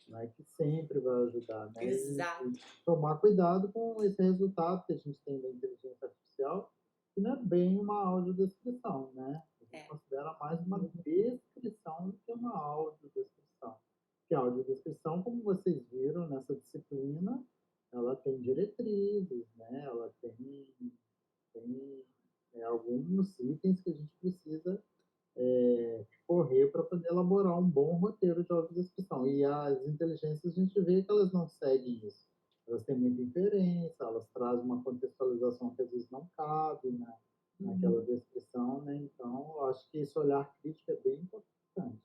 Speaker 4: Não é que sempre vai ajudar, né? E
Speaker 1: Exato.
Speaker 4: tomar cuidado com esse resultado que a gente tem da inteligência artificial, que não é bem uma audiodescrição, né? A gente considera mais uma descrição do que uma audiodescrição. Porque a audiodescrição, como vocês viram nessa disciplina, ela tem diretrizes, né? Ela tem alguns itens que a gente precisa correr meio para poder elaborar um bom roteiro de audiodescrição. E as inteligências, a gente vê que elas não seguem isso. Elas têm muita inferência, elas trazem uma contextualização que às vezes não cabe, né, naquela descrição, né? Então, eu acho que esse olhar crítico é bem importante.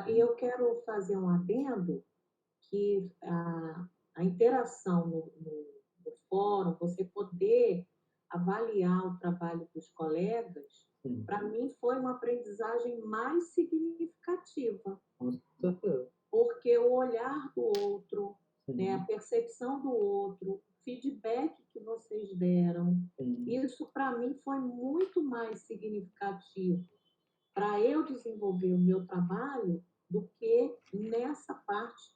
Speaker 7: E eu quero fazer um adendo que a interação no fórum, você poder avaliar o trabalho dos colegas,
Speaker 4: Sim,
Speaker 7: para mim foi uma aprendizagem mais significativa,
Speaker 4: com certeza.
Speaker 7: porque o olhar do outro, né, a
Speaker 4: Sim,
Speaker 7: percepção do outro, o feedback que vocês deram,
Speaker 4: sim,
Speaker 7: isso para mim foi muito mais significativo para eu desenvolver o meu trabalho do que nessa parte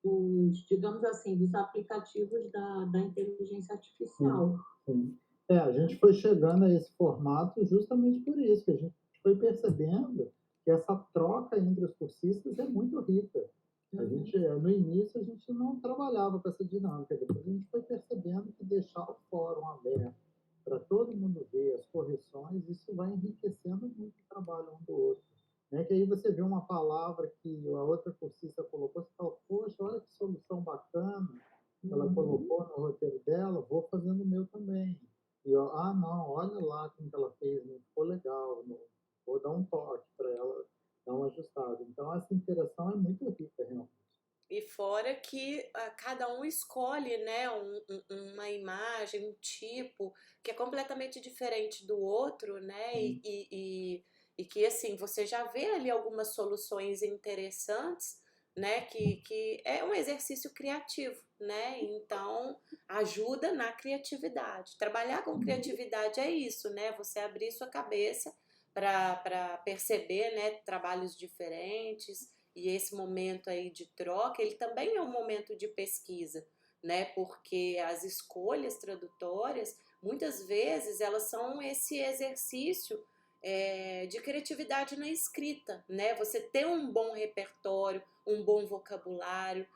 Speaker 7: dos, digamos assim, dos aplicativos da inteligência artificial.
Speaker 4: sim. A gente foi chegando a esse formato justamente por isso, que a gente foi percebendo que essa troca entre os cursistas é muito rica. A gente, no início, a gente não trabalhava com essa dinâmica, depois a gente foi percebendo que deixar o fórum aberto para todo mundo ver as correções, isso vai enriquecendo muito o trabalho um do outro. Né? Que aí você vê uma palavra que a outra cursista colocou, você fala, poxa, olha que solução bacana, ela colocou no roteiro dela, vou fazendo o meu também. E eu, não, olha lá como que ela fez, não ficou legal, não, vou dar um toque para ela dar uma ajustada. Então, essa interação é muito rica, realmente.
Speaker 1: E fora que cada um escolhe, né, uma imagem, um tipo, que é completamente diferente do outro, né, e que, assim, você já vê ali algumas soluções interessantes, né, que é um exercício criativo, né, então ajuda na criatividade. Trabalhar com criatividade é isso, né, você abrir sua cabeça para perceber, né, trabalhos diferentes. E esse momento aí de troca, ele também é um momento de pesquisa, né? Porque as escolhas tradutórias, muitas vezes, elas são esse exercício de criatividade na escrita, né? Você ter um bom repertório, um bom vocabulário,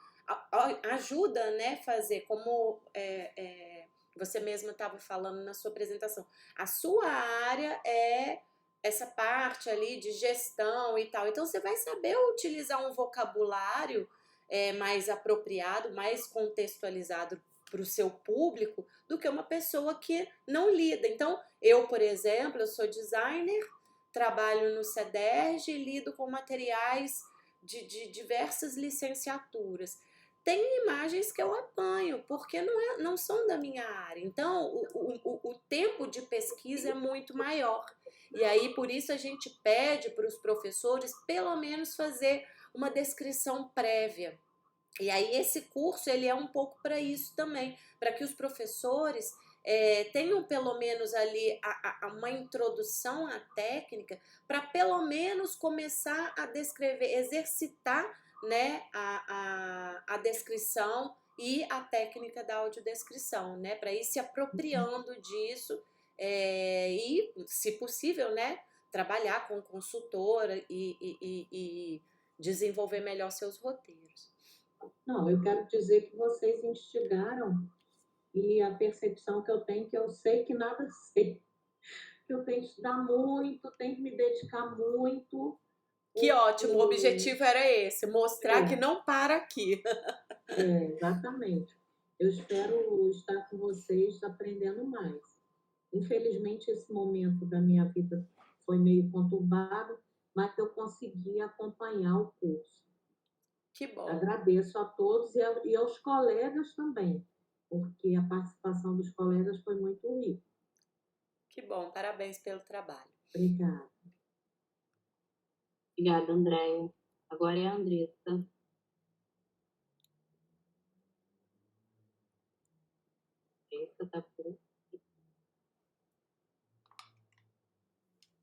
Speaker 1: ajuda, né? Fazer como você mesma estava falando na sua apresentação. A sua área é essa parte ali de gestão e tal. Então você vai saber utilizar um vocabulário mais apropriado, mais contextualizado para o seu público do que uma pessoa que não lida. Então, eu, por exemplo, eu sou designer, trabalho no CEDERJ e lido com materiais de diversas licenciaturas. Tem imagens que eu apanho, porque não são da minha área. Então, o tempo de pesquisa é muito maior. E aí, por isso, a gente pede para os professores, pelo menos, fazer uma descrição prévia. E aí, esse curso, ele é um pouco para isso também, para que os professores tenham, pelo menos, ali uma introdução à técnica, para, pelo menos, começar a descrever, exercitar, né, a descrição e a técnica da audiodescrição, né, para ir se apropriando disso e, se possível, né, trabalhar com consultora e desenvolver melhor seus roteiros.
Speaker 7: Não, eu quero dizer que vocês instigaram e a percepção que eu tenho, que eu sei que nada sei, que eu tenho que estudar muito, tenho que me dedicar muito.
Speaker 1: Que ótimo, o objetivo era esse, mostrar que não para aqui.
Speaker 7: Exatamente. Eu espero estar com vocês aprendendo mais. Infelizmente, esse momento da minha vida foi meio conturbado, mas eu consegui acompanhar o curso.
Speaker 1: Que bom.
Speaker 7: Agradeço a todos e aos colegas também, porque a participação dos colegas foi muito rica.
Speaker 1: Que bom, parabéns pelo trabalho.
Speaker 7: Obrigada.
Speaker 2: Obrigada, Andréia. Agora é a Andressa. Andressa tá por aqui.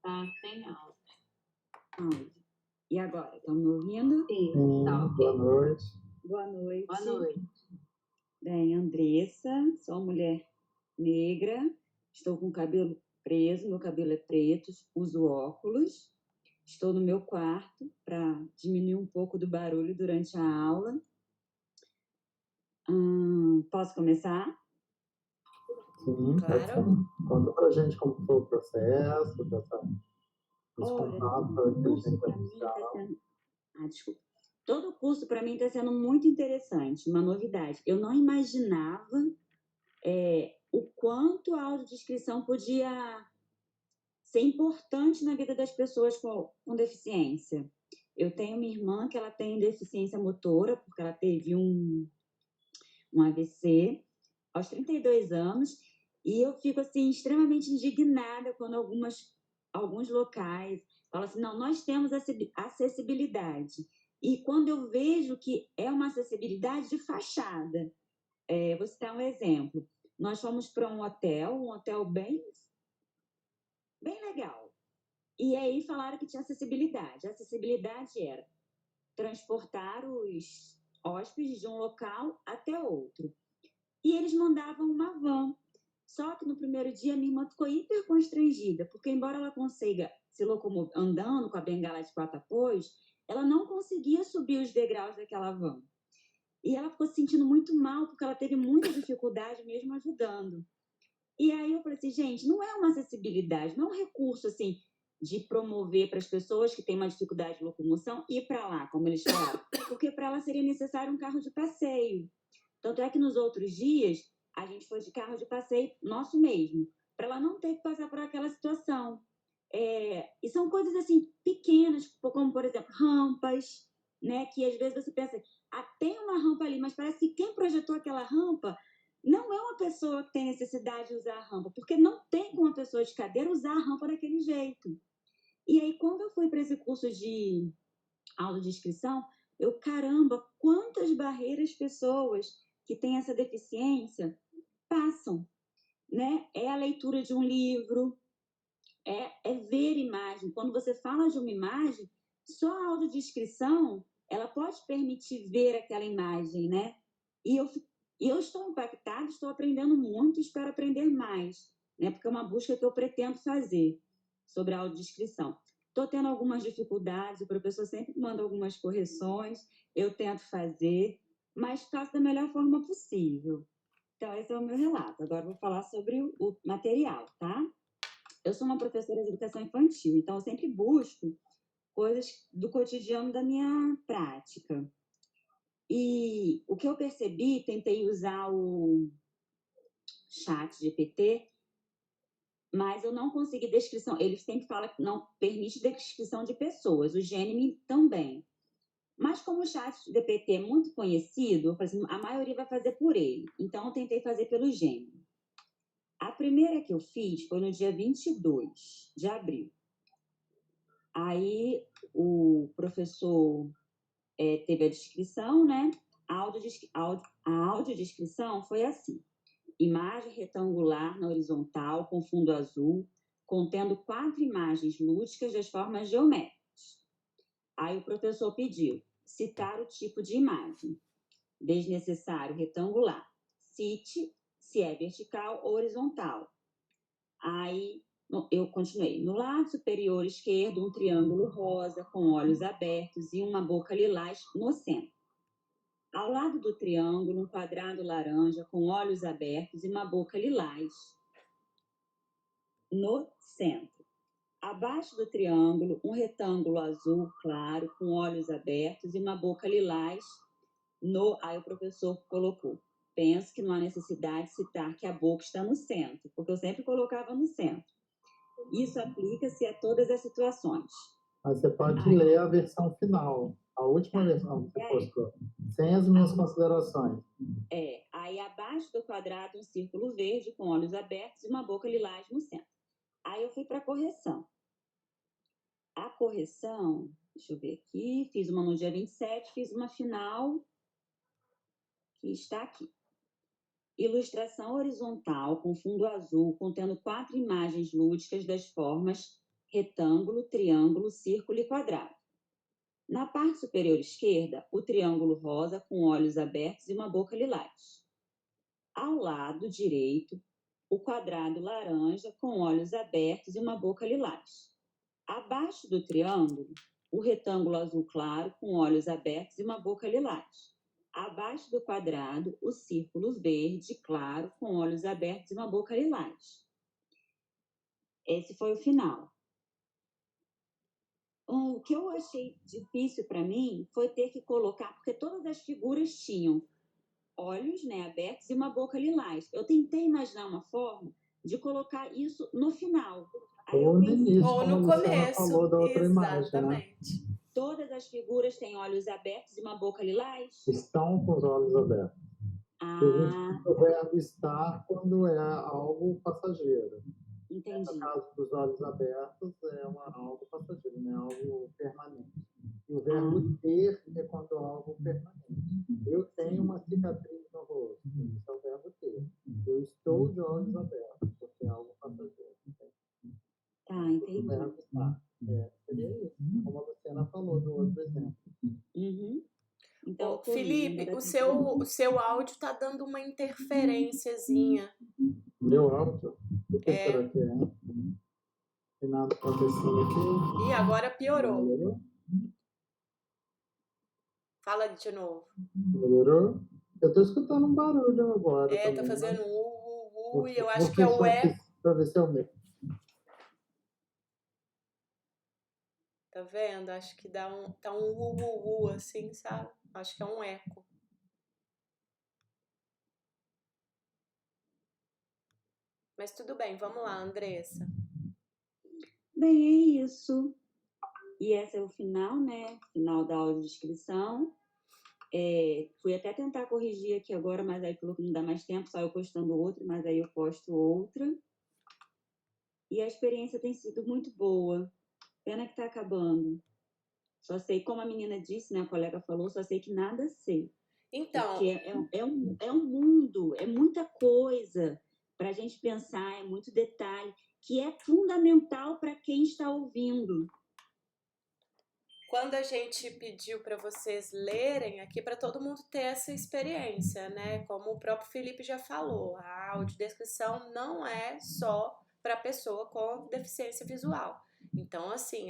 Speaker 2: Tá sem áudio.
Speaker 8: E agora, estão me ouvindo?
Speaker 2: Sim,
Speaker 4: tá ok. Boa noite.
Speaker 8: Boa noite.
Speaker 2: Boa noite.
Speaker 8: Bem, Andressa, sou uma mulher negra, estou com o cabelo preso, meu cabelo é preto, uso óculos, estou no meu quarto para diminuir um pouco do barulho durante a aula. Posso começar?
Speaker 4: Sim,
Speaker 1: claro.
Speaker 4: Conta pra gente como foi o processo, Esse
Speaker 8: Olha,
Speaker 4: contato
Speaker 8: todo
Speaker 4: com a
Speaker 8: curso
Speaker 4: inteligência
Speaker 8: para mim está
Speaker 4: artificial.
Speaker 8: sendo. Desculpa. Todo curso para mim está sendo muito interessante, uma novidade. Eu não imaginava o quanto a audiodescrição podia ser importante na vida das pessoas com deficiência. Eu tenho uma irmã que ela tem deficiência motora, porque ela teve um AVC aos 32 anos, e eu fico assim extremamente indignada quando alguns locais falam assim, não, nós temos acessibilidade. E quando eu vejo que é uma acessibilidade de fachada, vou citar um exemplo. Nós fomos para um hotel bem legal. E aí falaram que tinha acessibilidade. A acessibilidade era transportar os hóspedes de um local até outro. E eles mandavam uma van. Só que no primeiro dia minha irmã ficou hiper constrangida, porque embora ela consiga se locomover andando com a bengala de 4 apoios, ela não conseguia subir os degraus daquela van. E ela ficou se sentindo muito mal, porque ela teve muita dificuldade mesmo ajudando. E aí eu falei assim, gente, não é uma acessibilidade, não é um recurso assim de promover para as pessoas que têm uma dificuldade de locomoção ir para lá, como eles falaram, porque para ela seria necessário um carro de passeio. Tanto é que nos outros dias a gente foi de carro de passeio nosso mesmo, para ela não ter que passar por aquela situação. E são coisas assim pequenas, como por exemplo rampas, né? Que às vezes você pensa, tem uma rampa ali, mas parece que quem projetou aquela rampa não é uma pessoa que tem necessidade de usar a rampa, porque não tem como uma pessoa de cadeira usar a rampa daquele jeito. E aí, quando eu fui para esse curso de audiodescrição, caramba, quantas barreiras pessoas que têm essa deficiência passam, né? É a leitura de um livro, é ver imagem. Quando você fala de uma imagem, só a audiodescrição, ela pode permitir ver aquela imagem, né? E eu estou impactada, estou aprendendo muito e espero aprender mais, né? Porque é uma busca que eu pretendo fazer sobre a audiodescrição. Estou tendo algumas dificuldades, o professor sempre manda algumas correções, eu tento fazer, mas faço da melhor forma possível. Então, esse é o meu relato. Agora vou falar sobre o material, tá? Eu sou uma professora de educação infantil, então eu sempre busco coisas do cotidiano da minha prática. E o que eu percebi, tentei usar o ChatGPT, mas eu não consegui descrição. Eles sempre falam que não permite descrição de pessoas, o Gemini também. Mas como o ChatGPT é muito conhecido, eu falei assim, a maioria vai fazer por ele. Então eu tentei fazer pelo Gemini. A primeira que eu fiz foi no dia 22 de abril. Aí o professor teve a descrição, né? A audiodescrição foi assim. Imagem retangular na horizontal com fundo azul, contendo 4 imagens lúdicas das formas geométricas. Aí o professor pediu citar o tipo de imagem. Desnecessário, retangular. Cite se é vertical ou horizontal. Aí eu continuei. No lado superior esquerdo, um triângulo rosa com olhos abertos e uma boca lilás no centro. Ao lado do triângulo, um quadrado laranja com olhos abertos e uma boca lilás no centro. Abaixo do triângulo, um retângulo azul claro com olhos abertos e uma boca lilás no... Aí o professor colocou. Penso que não há necessidade de citar que a boca está no centro, porque eu sempre colocava no centro. Isso aplica-se a todas as situações.
Speaker 4: Mas você pode ler a versão final, a última versão que você postou, sem as minhas considerações.
Speaker 8: Aí abaixo do quadrado, um círculo verde com olhos abertos e uma boca lilás no centro. Aí eu fui para a correção. A correção, deixa eu ver aqui, fiz uma no dia 27, fiz uma final, que está aqui. Ilustração horizontal com fundo azul, contendo 4 imagens lúdicas das formas retângulo, triângulo, círculo e quadrado. Na parte superior esquerda, o triângulo rosa com olhos abertos e uma boca lilás. Ao lado direito, o quadrado laranja com olhos abertos e uma boca lilás. Abaixo do triângulo, o retângulo azul claro com olhos abertos e uma boca lilás. Abaixo do quadrado, o círculo verde claro com olhos abertos e uma boca lilás. Esse foi o final. O que eu achei difícil para mim foi ter que colocar, porque todas as figuras tinham olhos, né, abertos e uma boca lilás. Eu tentei imaginar uma forma de colocar isso no final. Aí eu
Speaker 4: Ou no
Speaker 8: pensei,
Speaker 4: início,
Speaker 1: Ou
Speaker 4: como a
Speaker 1: no
Speaker 4: Luciana falou
Speaker 1: começo,
Speaker 4: da outra imagem, né?
Speaker 1: exatamente.
Speaker 8: todas as figuras têm olhos abertos e uma boca lilás?
Speaker 4: Estão com os olhos abertos. Porque a gente
Speaker 8: Ah,
Speaker 4: usa o verbo estar quando é algo passageiro. No
Speaker 8: entendi.
Speaker 4: caso dos olhos abertos, é algo passageiro, não é algo permanente. E o verbo ter é quando é algo permanente. Eu tenho uma cicatriz no rosto, isso é o verbo ter. Eu estou de olhos abertos, porque é algo passageiro.
Speaker 8: Tá,
Speaker 4: O
Speaker 8: entendi.
Speaker 4: verbo estar. Seria isso, como a Luciana falou do outro exemplo.
Speaker 8: Uhum. Então,
Speaker 1: Ô, Felipe, o seu áudio tá dando uma interferênciazinha.
Speaker 4: Meu áudio? O que
Speaker 1: É.
Speaker 4: será que é? Tem nada acontecendo aqui?
Speaker 1: Ih, agora piorou.
Speaker 4: Melhorou?
Speaker 1: Fala de novo.
Speaker 4: Melhorou? Eu tô escutando um barulho agora
Speaker 1: É,
Speaker 4: também.
Speaker 1: tá fazendo e eu
Speaker 4: Vou
Speaker 1: acho que é o
Speaker 4: fechar aqui
Speaker 1: eco.
Speaker 4: pra ver se é o meu.
Speaker 1: Tá vendo? Acho que tá um assim, sabe? Acho que é um eco. Mas tudo bem, vamos lá, Andressa.
Speaker 8: Bem, é isso. E esse é o final, né? Final da audiodescrição. Fui até tentar corrigir aqui agora, mas aí falou que não dá mais tempo, só eu postando outra, mas aí eu posto outra. E a experiência tem sido muito boa. Pena que está acabando. Só sei, como a menina disse, né? A colega falou, só sei que nada sei.
Speaker 1: Então,
Speaker 8: Porque é um mundo, é muita coisa para a gente pensar, é muito detalhe, que é fundamental para quem está ouvindo.
Speaker 1: quando a gente pediu para vocês lerem aqui, para todo mundo ter essa experiência, né? Como o próprio Felipe já falou, a audiodescrição não é só para pessoa com deficiência visual. Então, assim,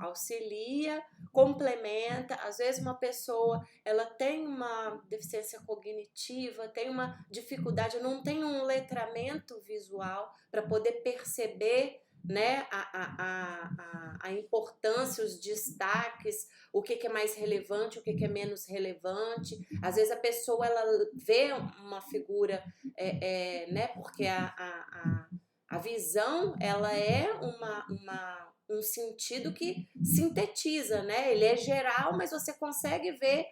Speaker 1: auxilia, complementa. Às vezes uma pessoa, ela tem uma deficiência cognitiva, tem uma dificuldade, não tem um letramento visual para poder perceber, né, a importância, os destaques, o que é mais relevante, o que é menos relevante. Às vezes a pessoa ela vê uma figura, né, porque a visão ela é um sentido que sintetiza, né? Ele é geral, mas você consegue ver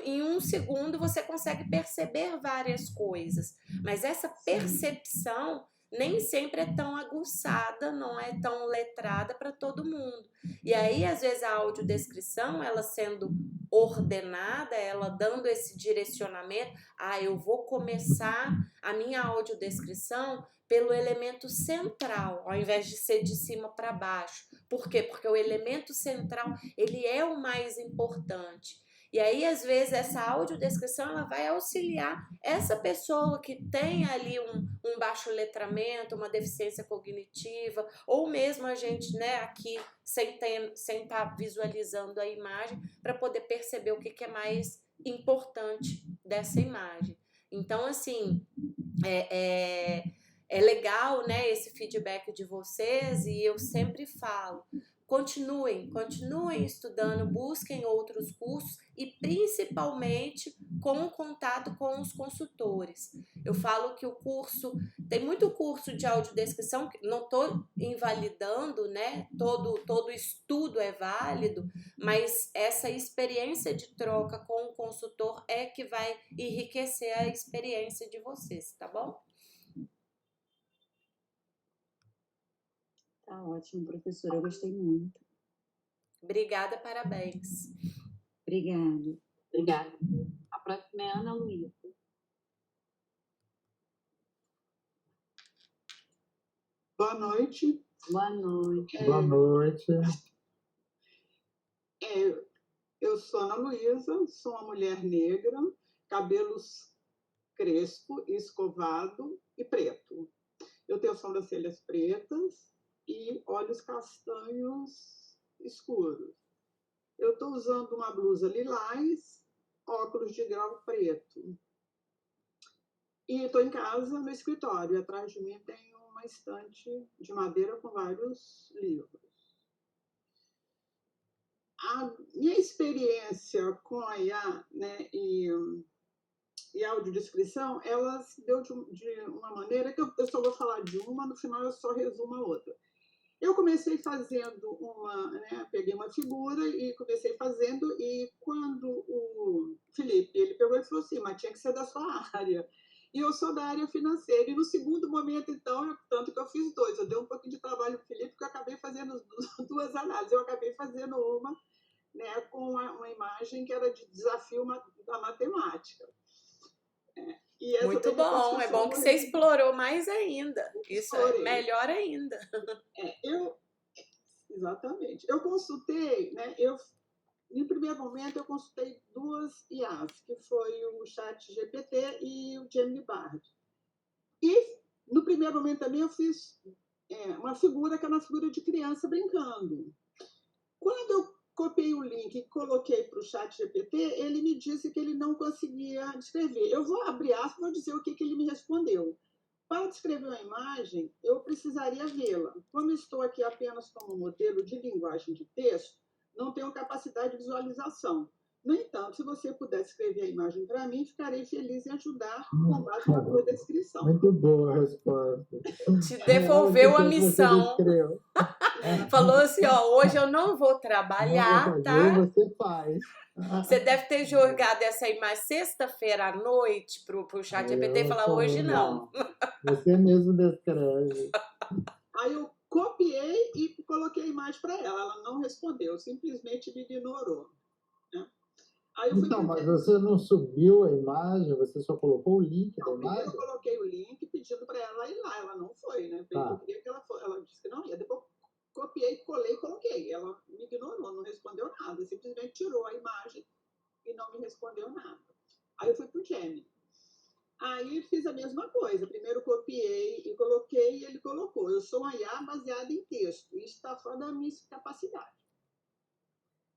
Speaker 1: em um segundo, você consegue perceber várias coisas. Mas essa percepção nem sempre é tão aguçada, não é tão letrada para todo mundo. E aí, às vezes, a audiodescrição, ela sendo ordenada, ela dando esse direcionamento, eu vou começar a minha audiodescrição pelo elemento central, ao invés de ser de cima para baixo. Por quê? Porque o elemento central, ele é o mais importante. E aí, às vezes, essa audiodescrição ela vai auxiliar essa pessoa que tem ali um baixo letramento, uma deficiência cognitiva, ou mesmo a gente, né, aqui sem estar visualizando a imagem, para poder perceber o que é mais importante dessa imagem. Então, assim, é legal, né, esse feedback de vocês, e eu sempre falo, continuem estudando, busquem outros cursos e principalmente com o contato com os consultores. Eu falo que o curso, tem muito curso de audiodescrição, não estou invalidando, né? Todo estudo é válido, mas essa experiência de troca com o consultor é que vai enriquecer a experiência de vocês, tá bom?
Speaker 8: Tá ótimo, professora, eu gostei muito.
Speaker 1: Obrigada, parabéns.
Speaker 8: Obrigada.
Speaker 2: Obrigada. A próxima é a Ana Luísa.
Speaker 9: Boa noite.
Speaker 2: Boa noite.
Speaker 4: Boa noite.
Speaker 9: Eu sou Ana Luísa, sou uma mulher negra, cabelos crespo, escovado e preto. Eu tenho sobrancelhas pretas e olhos castanhos escuros. Eu estou usando uma blusa lilás, óculos de grau preto. E estou em casa, no escritório. Atrás de mim tem uma estante de madeira com vários livros. A minha experiência com a IA, né, e audiodescrição, ela se deu de uma maneira que eu só vou falar de uma, no final eu só resumo a outra. Eu comecei fazendo né, peguei uma figura e comecei fazendo, e quando o Felipe, ele pegou e falou assim, mas tinha que ser da sua área. E eu sou da área financeira, e no segundo momento, então, tanto que eu fiz dois, eu dei um pouquinho de trabalho para o Felipe, porque eu acabei fazendo duas análises. Eu acabei fazendo uma, né, com uma imagem que era de desafio da matemática. E essa
Speaker 1: Muito bom, é bom que você explorou mais ainda. Isso é melhor ainda.
Speaker 9: Exatamente. Eu consultei, né? Em primeiro momento, eu consultei duas IAs, que foi o ChatGPT e o Gemini Bard. E, no primeiro momento também, eu fiz uma figura que era uma figura de criança brincando. Quando eu copiei o link e coloquei para o ChatGPT, ele me disse que ele não conseguia descrever. Eu vou abrir aspas e vou dizer o que ele me respondeu. Para descrever uma imagem, eu precisaria vê-la. Como estou aqui apenas como modelo de linguagem de texto, não tenho capacidade de visualização. No entanto, se você puder escrever a imagem para mim, ficarei feliz em ajudar com base na sua descrição.
Speaker 4: Muito boa a resposta.
Speaker 1: Te devolveu a missão. Falou assim, ó, hoje eu não vou trabalhar, tá?
Speaker 4: Você faz.
Speaker 1: Você deve ter jogado essa imagem sexta-feira à noite pro ChatGPT e falar, hoje não.
Speaker 4: Você mesmo descreve.
Speaker 9: Aí eu copiei e coloquei a imagem para ela. Ela não respondeu, simplesmente me ignorou. Né? Aí
Speaker 4: então, mas você não subiu a imagem, você só colocou o link da imagem?
Speaker 9: Eu coloquei o link pedindo para ela ir lá. Ela não foi, né? Eu queria que ela fosse. Ela disse que não ia. Depois copiei, colei e coloquei. Ela me ignorou, não respondeu nada. Simplesmente tirou a imagem e não me respondeu nada. Aí eu fui para o Gemini. Aí fiz a mesma coisa. Primeiro copiei e coloquei, e ele colocou. Eu sou uma IA baseada em texto. Isso está fora da minha capacidade.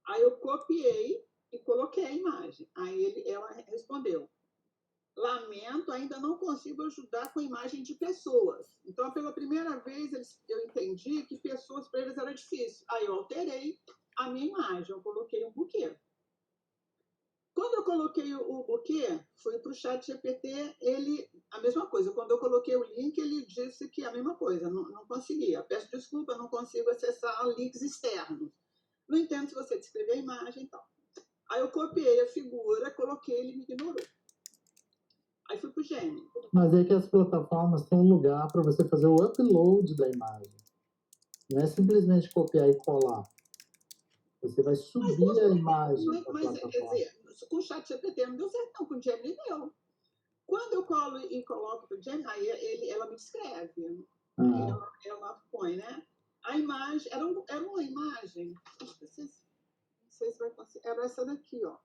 Speaker 9: Aí eu copiei e coloquei a imagem. Aí ela respondeu. Lamento, ainda não consigo ajudar com a imagem de pessoas. Então, pela primeira vez, eu entendi que pessoas para eles era difícil. Aí eu alterei a minha imagem. Eu coloquei um buquê. Quando eu coloquei o buquê, fui para o ChatGPT, a mesma coisa. Quando eu coloquei o link, ele disse que a mesma coisa, não conseguia. Peço desculpa, não consigo acessar links externos. No entanto, se você descrever a imagem e tal. Aí eu copiei a figura, coloquei, ele me ignorou. Aí fui para o Gemini.
Speaker 4: Mas é que as plataformas têm um lugar para você fazer o upload da imagem. Não é simplesmente copiar e colar. Você vai subir a imagem da plataforma.
Speaker 9: Quer dizer, com o ChatGPT não deu certo, não. Com o Gemini deu. Quando eu colo e coloco para o Gemini, aí ela me descreve. Ela põe, né? A imagem, era uma imagem, não sei se vai conseguir, era essa daqui, ó.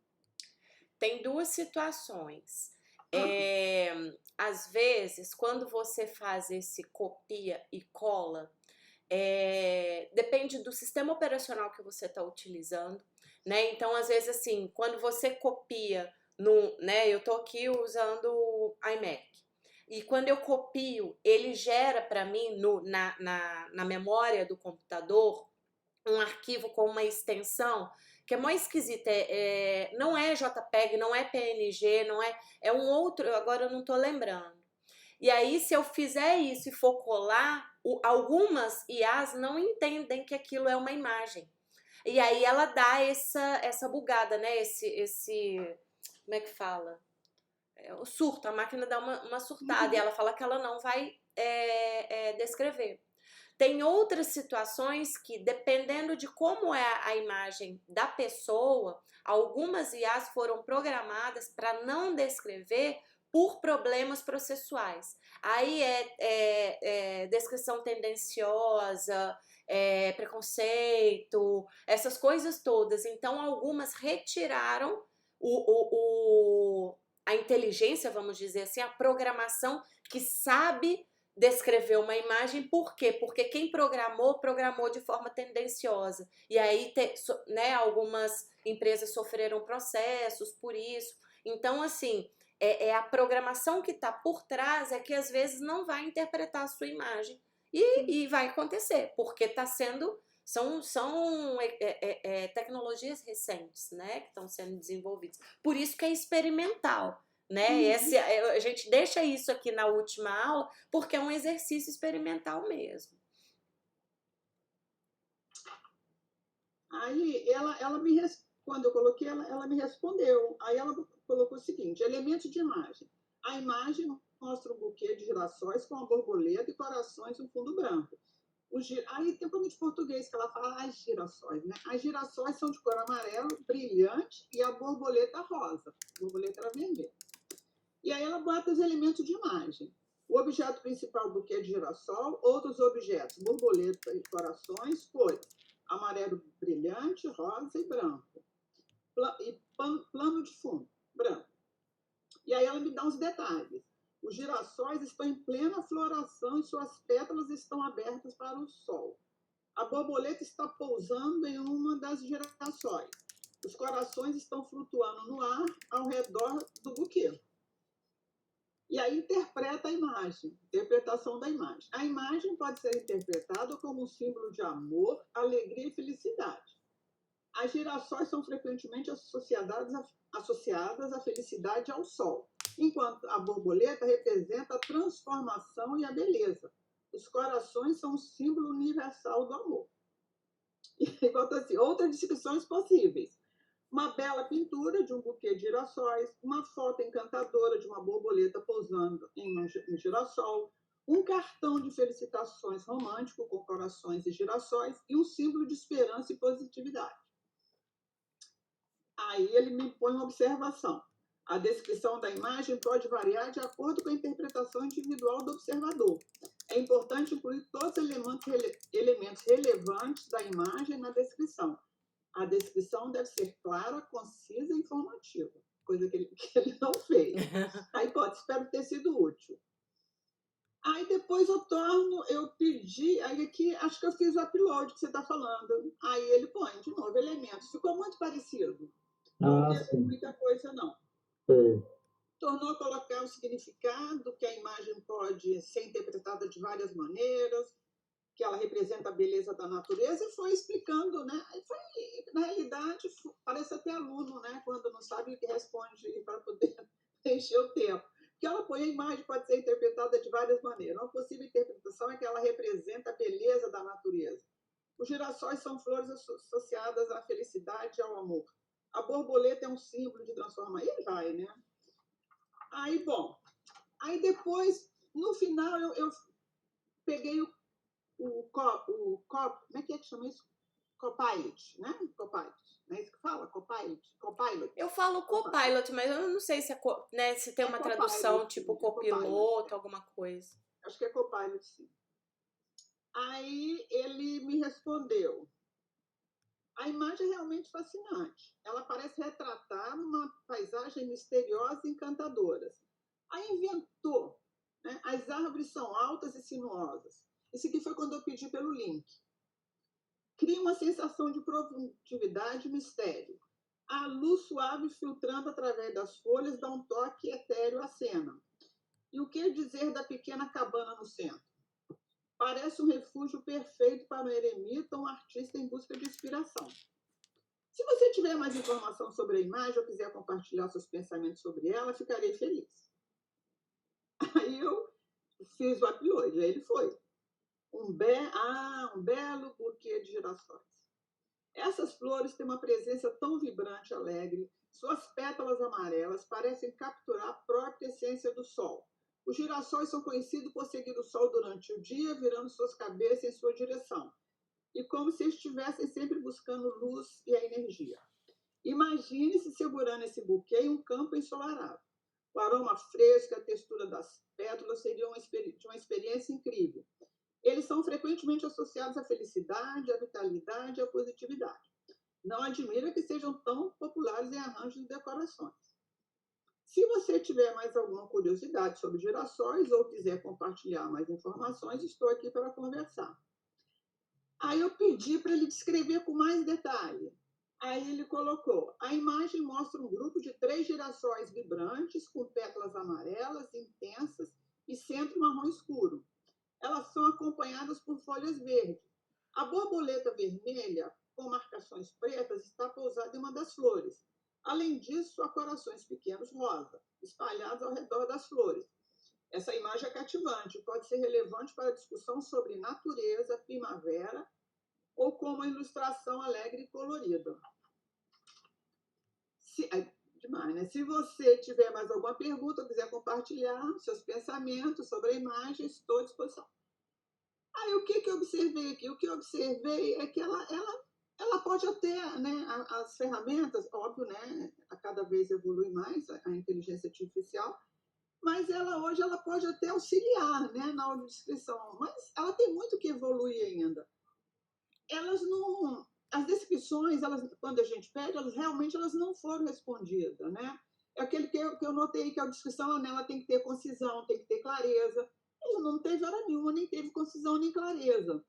Speaker 1: Tem duas situações. Às vezes, quando você faz esse copia e cola, depende do sistema operacional que você está utilizando, né? Então, às vezes, assim, quando você copia né? Eu tô aqui usando o iMac. E quando eu copio, ele gera para mim na memória do computador um arquivo com uma extensão que é mais esquisita, não é JPEG, não é PNG, é um outro, agora eu não tô lembrando. E aí, se eu fizer isso e for colar, algumas IAs não entendem que aquilo é uma imagem. E aí ela dá essa bugada, né? Esse como é que fala? O surto, a máquina dá uma surtada e ela fala que ela não vai descrever. Tem outras situações que, dependendo de como é a imagem da pessoa, algumas IAs foram programadas para não descrever por problemas processuais. Aí descrição tendenciosa, preconceito, essas coisas todas. Então, algumas retiraram a inteligência, vamos dizer assim, a programação que sabe descrever uma imagem. Por quê? Porque quem programou de forma tendenciosa. E aí, né, algumas empresas sofreram processos por isso. Então, assim, a programação que está por trás que às vezes não vai interpretar a sua imagem. E vai acontecer, porque está sendo São tecnologias recentes, né, que estão sendo desenvolvidas. Por isso que é experimental, né? A gente deixa isso aqui na última aula porque é um exercício experimental mesmo.
Speaker 9: Aí quando eu coloquei, ela me respondeu. Aí ela colocou o seguinte: elementos de imagem. A imagem mostra um buquê de girassóis com uma borboleta e corações no fundo branco. Aí tem um problema de português que ela fala as girassóis, né? As girassóis são de cor amarelo, brilhante, e a borboleta rosa. A borboleta era vermelha. E aí ela bota os elementos de imagem. O objeto principal do buquê de girassol, outros objetos, borboleta e corações, cores: amarelo brilhante, rosa e branco. Plano de fundo, branco. E aí ela me dá uns detalhes. Os girassóis estão em plena floração e suas pétalas estão abertas para o sol. A borboleta está pousando em uma das girassóis. Os corações estão flutuando no ar ao redor do buquê. E aí interpreta a imagem, interpretação da imagem. A imagem pode ser interpretada como um símbolo de amor, alegria e felicidade. As girassóis são frequentemente associadas à felicidade e ao sol, enquanto a borboleta representa a transformação e a beleza. Os corações são um símbolo universal do amor. E bota assim, outras descrições possíveis: uma bela pintura de um buquê de girassóis, uma foto encantadora de uma borboleta pousando em um girassol, um cartão de felicitações romântico com corações e girassóis e um símbolo de esperança e positividade. Aí ele me põe uma observação. A descrição da imagem pode variar de acordo com a interpretação individual do observador. É importante incluir todos os elementos relevantes da imagem na descrição. A descrição deve ser clara, concisa e informativa, coisa que ele não fez. A hipótese, espero ter sido útil. Aí depois eu pedi, aí aqui acho que eu fiz o upload que você está falando. Aí ele põe de novo elementos. Ficou muito parecido. Não teve muita coisa, não. Tornou colocar o significado, que a imagem pode ser interpretada de várias maneiras, que ela representa a beleza da natureza, e foi explicando, né? Na realidade, parece até aluno, né? Quando não sabe o que responde para poder preencher o tempo. Porque ela põe a imagem, pode ser interpretada de várias maneiras. Uma possível interpretação é que ela representa a beleza da natureza. Os girassóis são flores associadas à felicidade e ao amor. A borboleta é um símbolo de transformação. E vai, né? Aí, bom, aí depois, no final, eu peguei o como é que chama isso? Copilot, né? Copilot, não é isso que fala? Copilot.
Speaker 1: Eu falo Copilot, mas eu não sei se, né, se tem uma tradução tipo copiloto, alguma coisa.
Speaker 9: Acho que é Copilot, sim. Aí ele me respondeu: a imagem é realmente fascinante. Ela parece retratar uma paisagem misteriosa e encantadora. Aí inventou, né? As árvores são altas e sinuosas. Isso aqui foi quando eu pedi pelo link. Cria uma sensação de profundidade e mistério. A luz suave filtrando através das folhas dá um toque etéreo à cena. E o que dizer da pequena cabana no centro? Parece um refúgio perfeito para um eremita ou um artista em busca de inspiração. Se você tiver mais informação sobre a imagem ou quiser compartilhar seus pensamentos sobre ela, ficarei feliz. Aí eu fiz o upload, aí ele foi. Um belo buquê de girassóis. Essas flores têm uma presença tão vibrante e alegre, suas pétalas amarelas parecem capturar a própria essência do sol. Os girassóis são conhecidos por seguir o sol durante o dia, virando suas cabeças em sua direção, e como se estivessem sempre buscando luz e a energia. Imagine-se segurando esse buquê em um campo ensolarado. O aroma fresco, a textura das pétalas seriam de uma experiência incrível. Eles são frequentemente associados à felicidade, à vitalidade e à positividade. Não admira que sejam tão populares em arranjos e decorações. Se você tiver mais alguma curiosidade sobre girassóis ou quiser compartilhar mais informações, estou aqui para conversar. Aí eu pedi para ele descrever com mais detalhe. Aí ele colocou: a imagem mostra um grupo de 3 girassóis vibrantes, com pétalas amarelas, intensas e centro marrom escuro. Elas são acompanhadas por folhas verdes. A borboleta vermelha, com marcações pretas, está pousada em uma das flores. Além disso, há corações pequenos rosa, espalhados ao redor das flores. Essa imagem é cativante, pode ser relevante para a discussão sobre natureza, primavera, ou como uma ilustração alegre e colorida. Demais, né? Se você tiver mais alguma pergunta, ou quiser compartilhar seus pensamentos sobre a imagem, estou à disposição. Aí, o que eu observei aqui? O que eu observei é que ela pode até, né, as ferramentas, óbvio, né, a cada vez evolui mais a inteligência artificial, mas hoje ela pode até auxiliar, né, na audiodescrição, mas ela tem muito que evoluir ainda. As descrições, quando a gente pede, realmente não foram respondidas, né? É aquele que eu notei, que a descrição, né, ela tem que ter concisão, tem que ter clareza. Ele não teve hora nenhuma, nem teve concisão, nem clareza.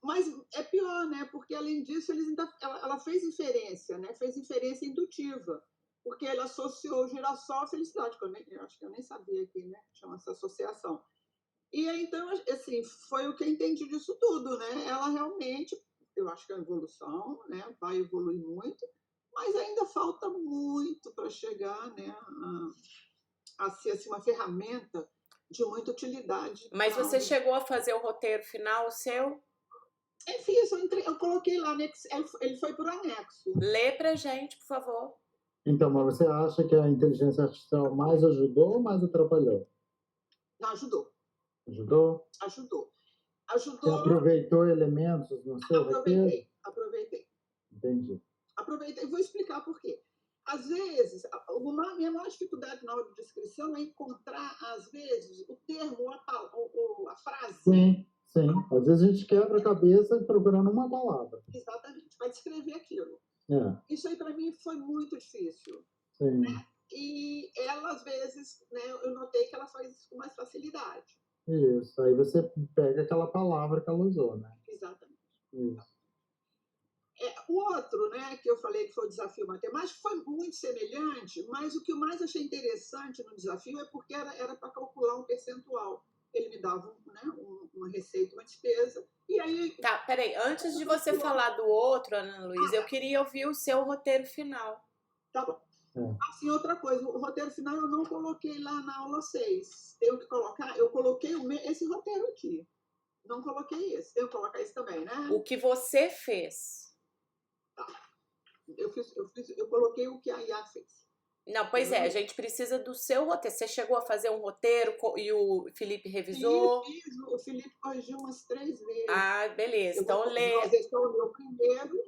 Speaker 9: Mas é pior, né? Porque, além disso, ela fez inferência, né? Fez inferência indutiva, porque ela associou o girassol à felicidade, que eu acho que eu nem sabia aqui, né? Chama essa associação. E aí, então, assim, foi o que eu entendi disso tudo, né? Ela realmente, eu acho que a evolução, né, vai evoluir muito, mas ainda falta muito para chegar, né, a ser assim, uma ferramenta de muita utilidade.
Speaker 1: Mas você chegou a fazer o roteiro final, o seu?
Speaker 9: Enfim, eu coloquei lá, né, ele foi por anexo.
Speaker 1: Lê pra gente, por favor.
Speaker 4: Então, mas você acha que a inteligência artificial mais ajudou ou mais atrapalhou?
Speaker 9: Não, ajudou.
Speaker 4: Ajudou?
Speaker 9: Ajudou.
Speaker 4: Você aproveitou elementos no seu roteiro?
Speaker 9: Aproveitei.
Speaker 4: Entendi.
Speaker 9: Aproveitei. Vou explicar por quê. Às vezes, a minha maior dificuldade na audiodescrição é encontrar, às vezes, o termo, a frase.
Speaker 4: Sim. Às vezes a gente quebra a cabeça procurando uma palavra.
Speaker 9: Exatamente, para descrever aquilo.
Speaker 4: É.
Speaker 9: Isso aí, para mim, foi muito difícil.
Speaker 4: Sim.
Speaker 9: Né? E ela, às vezes, né, eu notei que ela faz isso com mais facilidade.
Speaker 4: Isso, aí você pega aquela palavra que ela usou, né?
Speaker 9: Exatamente.
Speaker 4: Isso.
Speaker 9: O outro, né, que eu falei que foi o desafio matemático, foi muito semelhante, mas o que eu mais achei interessante no desafio é porque era para calcular um percentual. Ele me dava, né, uma receita, uma despesa, e aí...
Speaker 1: Tá, peraí, antes de você falar do outro, Ana Luísa, eu queria ouvir o seu roteiro final.
Speaker 9: Tá bom. Assim, outra coisa, o roteiro final eu não coloquei lá na aula 6. Tenho que colocar, eu coloquei esse roteiro aqui. Não coloquei esse. Tenho que colocar esse também, né?
Speaker 1: O que você fez.
Speaker 9: Tá. Eu coloquei o que a IA fez.
Speaker 1: Não, pois é, a gente precisa do seu roteiro. Você chegou a fazer um roteiro e o Felipe revisou?
Speaker 9: Fiz, o Felipe corrigiu umas 3 vezes.
Speaker 1: Ah, beleza. Então lê.
Speaker 9: Nós estamos no primeiro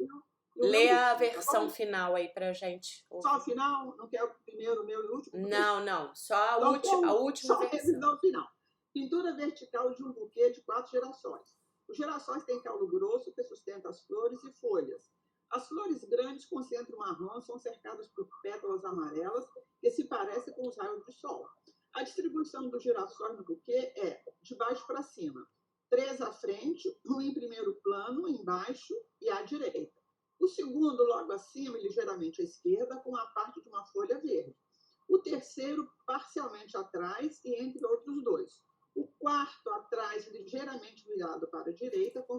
Speaker 1: lê a versão final aí pra gente.
Speaker 9: Só a final? Não quer o primeiro, o meu e o último?
Speaker 1: Não. Só a última
Speaker 9: só
Speaker 1: versão.
Speaker 9: A revisão final. Pintura vertical de um buquê de 4 girassóis. Os girassóis têm caule grosso que sustenta as flores e folhas. As flores grandes com centro marrom são cercadas por pétalas amarelas que se parecem com os raios de sol. A distribuição dos girassóis no buquê é de baixo para cima. 3 à frente, um em primeiro plano, embaixo e à direita. O segundo, logo acima e ligeiramente à esquerda, com a parte de uma folha verde. O terceiro, parcialmente atrás e entre outros 2. O quarto, atrás, ligeiramente virado para a direita, com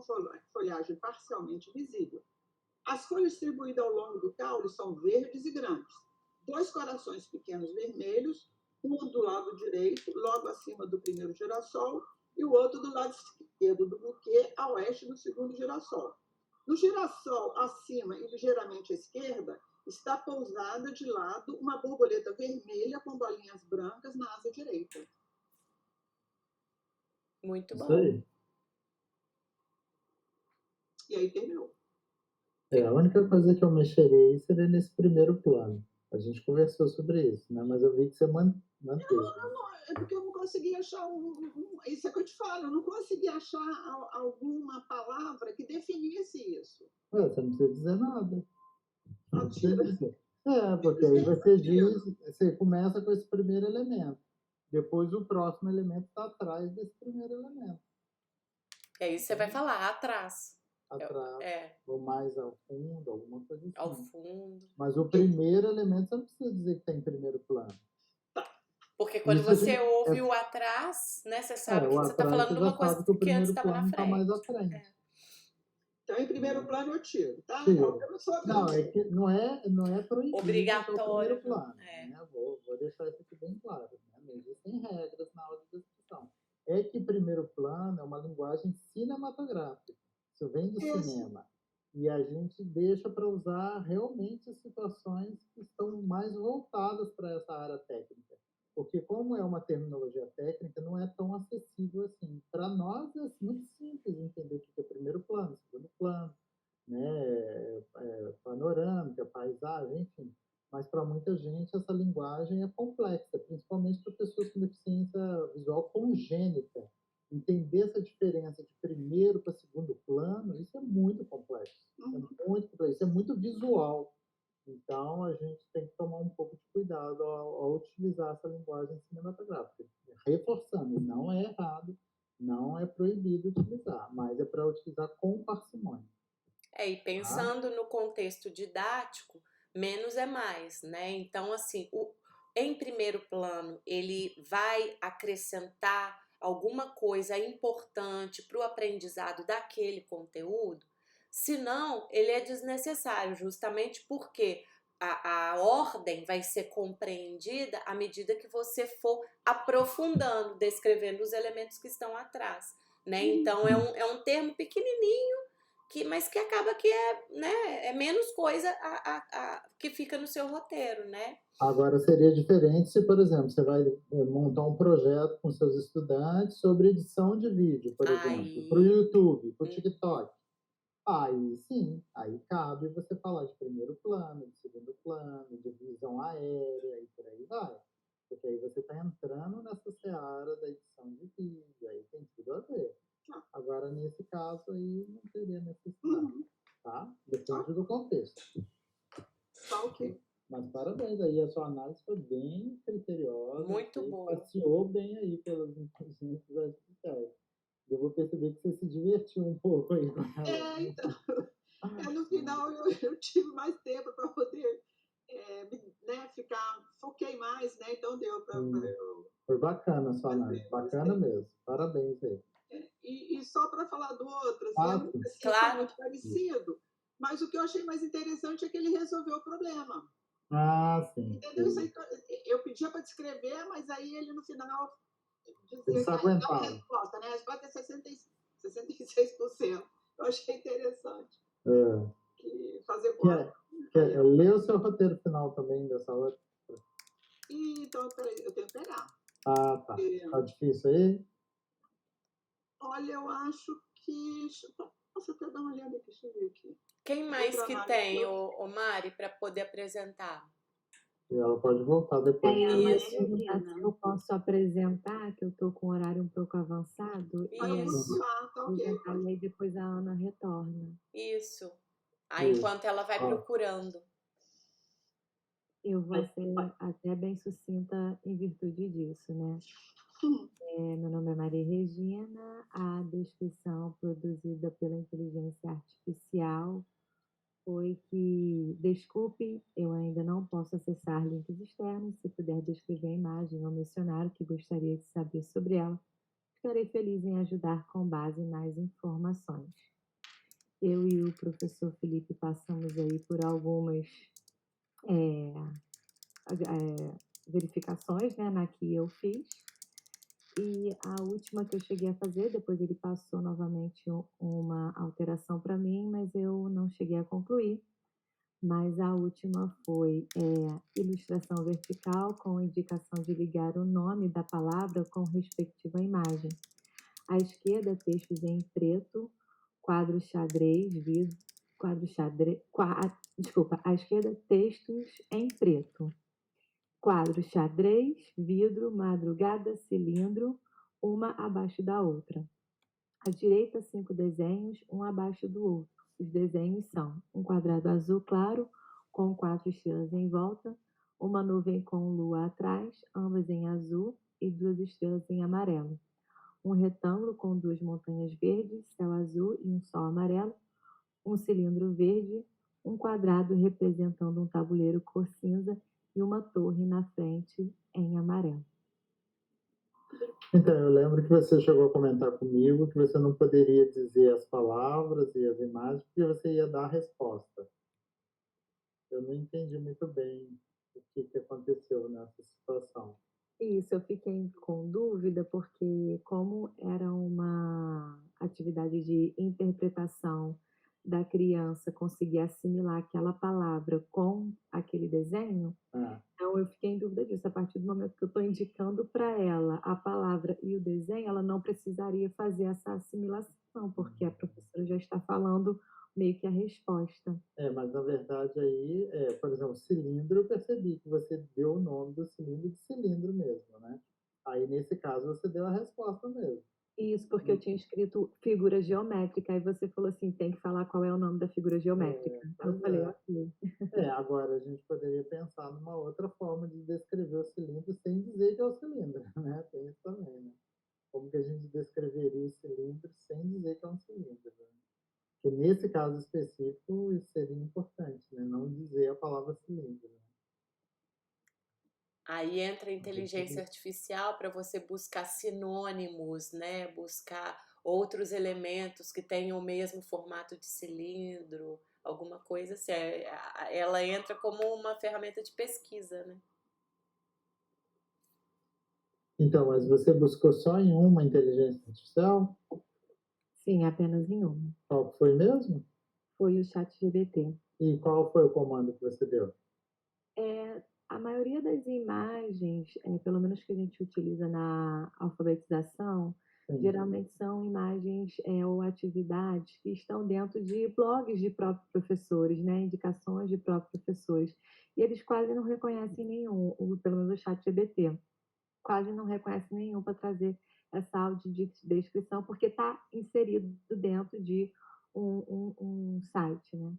Speaker 9: folhagem parcialmente visível. As folhas distribuídas ao longo do caule são verdes e grandes. 2 corações pequenos vermelhos, um do lado direito, logo acima do primeiro girassol, e o outro do lado esquerdo do buquê, a oeste do segundo girassol. No girassol, acima e ligeiramente à esquerda, está pousada de lado uma borboleta vermelha com bolinhas brancas na asa direita.
Speaker 1: Muito bom.
Speaker 4: Isso aí.
Speaker 9: E aí terminou.
Speaker 4: A única coisa que eu mexeria seria nesse primeiro plano. A gente conversou sobre isso, né? Mas eu vi que você manteve.
Speaker 9: Não, é porque eu não consegui achar isso é que eu te falo, eu não consegui achar alguma palavra que definisse isso.
Speaker 4: Você não precisa dizer nada.
Speaker 9: Não precisa
Speaker 4: dizer. Porque aí você diz, você começa com esse primeiro elemento. Depois o próximo elemento está atrás desse primeiro elemento.
Speaker 1: E aí você vai falar atrás.
Speaker 4: Ou mais ao fundo, alguma coisa assim.
Speaker 1: Ao fundo.
Speaker 4: Mas o primeiro elemento você não precisa dizer que está em primeiro plano.
Speaker 9: Tá.
Speaker 1: Porque quando
Speaker 4: Isso a
Speaker 1: você
Speaker 4: gente,
Speaker 1: ouve o atrás, né, você sabe que
Speaker 4: o
Speaker 1: você está
Speaker 4: atrás
Speaker 1: falando
Speaker 4: você
Speaker 1: de
Speaker 4: já
Speaker 1: uma coisa
Speaker 4: sabe que o
Speaker 1: que antes
Speaker 4: primeiro
Speaker 1: estava na
Speaker 4: plano está mais
Speaker 1: frente.
Speaker 4: à frente.
Speaker 9: Então, em primeiro plano, eu tiro, tá?
Speaker 4: Tira.
Speaker 9: Eu não sou
Speaker 4: Não, é que não é proibido usar o primeiro
Speaker 1: Obrigatório.
Speaker 4: plano. Né? Vou deixar isso aqui bem claro. Né? Não existem regras na hora de discussão. É que primeiro plano é uma linguagem cinematográfica. Isso vem do cinema. E a gente deixa para usar realmente situações que estão mais voltadas para essa área técnica. Porque como é uma terminologia técnica, não é tão acessível assim. Para nós é muito simples entender o que é primeiro plano, segundo plano, né? Panorâmica, paisagem, enfim. Mas para muita gente essa linguagem é complexa, principalmente para pessoas com deficiência visual congênita. Entender essa diferença de primeiro para segundo plano, isso é muito complexo. É muito complexo, isso é muito visual. Então, a gente tem que tomar um pouco de cuidado ao utilizar essa linguagem cinematográfica. Reforçando, não é errado, não é proibido utilizar, mas é para utilizar com parcimônia.
Speaker 1: E pensando no contexto didático, menos é mais, né? Então, assim, em primeiro plano, ele vai acrescentar alguma coisa importante para o aprendizado daquele conteúdo, senão ele é desnecessário, justamente porque a ordem vai ser compreendida à medida que você for aprofundando, descrevendo os elementos que estão atrás, né? Então, é um termo pequenininho, mas que acaba que é menos coisa que fica no seu roteiro, né?
Speaker 4: Agora, seria diferente se, por exemplo, você vai montar um projeto com seus estudantes sobre edição de vídeo, por exemplo, para o YouTube, para o TikTok. Aí sim, aí cabe você falar de primeiro plano, de segundo plano, de visão aérea e por aí vai. Porque aí você está entrando nessa seara da edição de vídeo, aí tem tudo a ver. Agora, nesse caso aí, não teria necessidade, tá? Depende do contexto.
Speaker 9: Tá ok.
Speaker 4: Mas parabéns aí, a sua análise foi bem criteriosa.
Speaker 1: Muito
Speaker 4: você
Speaker 1: boa.
Speaker 4: passeou bem aí pelas inteligências artificiais. Eu vou perceber que você se divertiu um pouco aí com ela.
Speaker 9: Então, no final eu tive mais tempo para poder foquei mais, né? Então deu para eu...
Speaker 4: Foi bacana a sua análise, bacana mesmo. Parabéns aí.
Speaker 9: E só para falar do outro, assim, é muito parecido, mas o que eu achei mais interessante é que ele resolveu o problema.
Speaker 4: Sim.
Speaker 9: Entendeu? Eu pedia para descrever, mas aí ele no final
Speaker 4: dizia que não é
Speaker 9: a resposta, né? A resposta é 66%. Eu achei interessante. Fazer conta.
Speaker 4: Quer ler o seu roteiro final também dessa outra?
Speaker 9: Então, peraí, eu tenho que pegar.
Speaker 4: Tá. Tá difícil aí?
Speaker 9: Olha, eu acho que... Posso até dar uma olhada aqui, deixa eu ver aqui.
Speaker 1: Quem mais que tem, o Mari, para poder apresentar?
Speaker 4: E ela pode voltar depois.
Speaker 10: Se eu posso apresentar, que eu estou com o horário um pouco avancado.
Speaker 1: Isso.
Speaker 10: E aí depois a Ana retorna.
Speaker 1: Isso. Enquanto ela vai procurando.
Speaker 10: Eu vou ser até bem sucinta em virtude disso, né? Meu nome é Maria Regina, a descrição produzida pela inteligência artificial foi que, desculpe, eu ainda não posso acessar links externos, se puder descrever a imagem ou mencionar o que gostaria de saber sobre ela, ficarei feliz em ajudar com base nas informações. Eu e o professor Felipe passamos aí por algumas verificações, né, na que eu fiz. E a última que eu cheguei a fazer, depois ele passou novamente uma alteração para mim, mas eu não cheguei a concluir. Mas a última foi ilustração vertical com indicação de ligar o nome da palavra com respectiva imagem. À esquerda, textos em preto, quadro xadrez, à esquerda, textos em preto. Quadro xadrez, vidro, madrugada, cilindro, uma abaixo da outra. À direita, 5 desenhos, um abaixo do outro. Os desenhos são um quadrado azul claro, com 4 estrelas em volta, uma nuvem com lua atrás, ambas em azul, e 2 estrelas em amarelo. Um retângulo com 2 montanhas verdes, céu azul e um sol amarelo, um cilindro verde, um quadrado representando um tabuleiro cor cinza e uma torre na frente em amarelo.
Speaker 4: Então, eu lembro que você chegou a comentar comigo que você não poderia dizer as palavras e as imagens, porque você ia dar a resposta. Eu não entendi muito bem o que aconteceu nessa situação.
Speaker 10: Isso, eu fiquei com dúvida, porque como era uma atividade de interpretação da criança conseguir assimilar aquela palavra com aquele desenho,
Speaker 4: Ah,
Speaker 10: então eu fiquei em dúvida disso. A partir do momento que eu estou indicando para ela a palavra e o desenho, ela não precisaria fazer essa assimilação, porque a professora já está falando meio que a resposta.
Speaker 4: mas na verdade aí, por exemplo, cilindro, eu percebi que você deu o nome do cilindro de cilindro mesmo, né? Aí nesse caso você deu a resposta mesmo.
Speaker 10: Isso, porque eu tinha escrito figura geométrica, aí você falou assim: tem que falar qual é o nome da figura geométrica. Aí eu
Speaker 4: Pois
Speaker 10: falei:
Speaker 4: é.
Speaker 10: ok.
Speaker 4: Agora a gente poderia pensar numa outra forma de descrever o cilindro sem dizer que é o cilindro, né? Tem isso também, né? Como que a gente descreveria o cilindro sem dizer que é um cilindro, né? Que nesse caso específico isso seria importante, né? Não dizer a palavra cilindro, né?
Speaker 1: Aí entra a
Speaker 4: Então,
Speaker 1: inteligência artificial para você buscar sinônimos, né? Buscar outros elementos que tenham o mesmo formato de cilindro, alguma coisa assim. Ela entra como uma ferramenta de pesquisa, né?
Speaker 4: Então, mas você buscou só em uma inteligência artificial?
Speaker 10: Sim, apenas em uma.
Speaker 4: Qual que foi mesmo?
Speaker 10: Foi o ChatGPT.
Speaker 4: E qual foi o comando que você deu?
Speaker 10: A maioria das imagens, pelo menos que a gente utiliza na alfabetização,
Speaker 4: Sim.
Speaker 10: geralmente são imagens ou atividades que estão dentro de blogs de próprios professores, né? Indicações de próprios professores. E eles quase não reconhecem nenhum, pelo menos o ChatGPT, quase não reconhece nenhum para trazer essa audiodescrição, porque está inserido dentro de um site, né?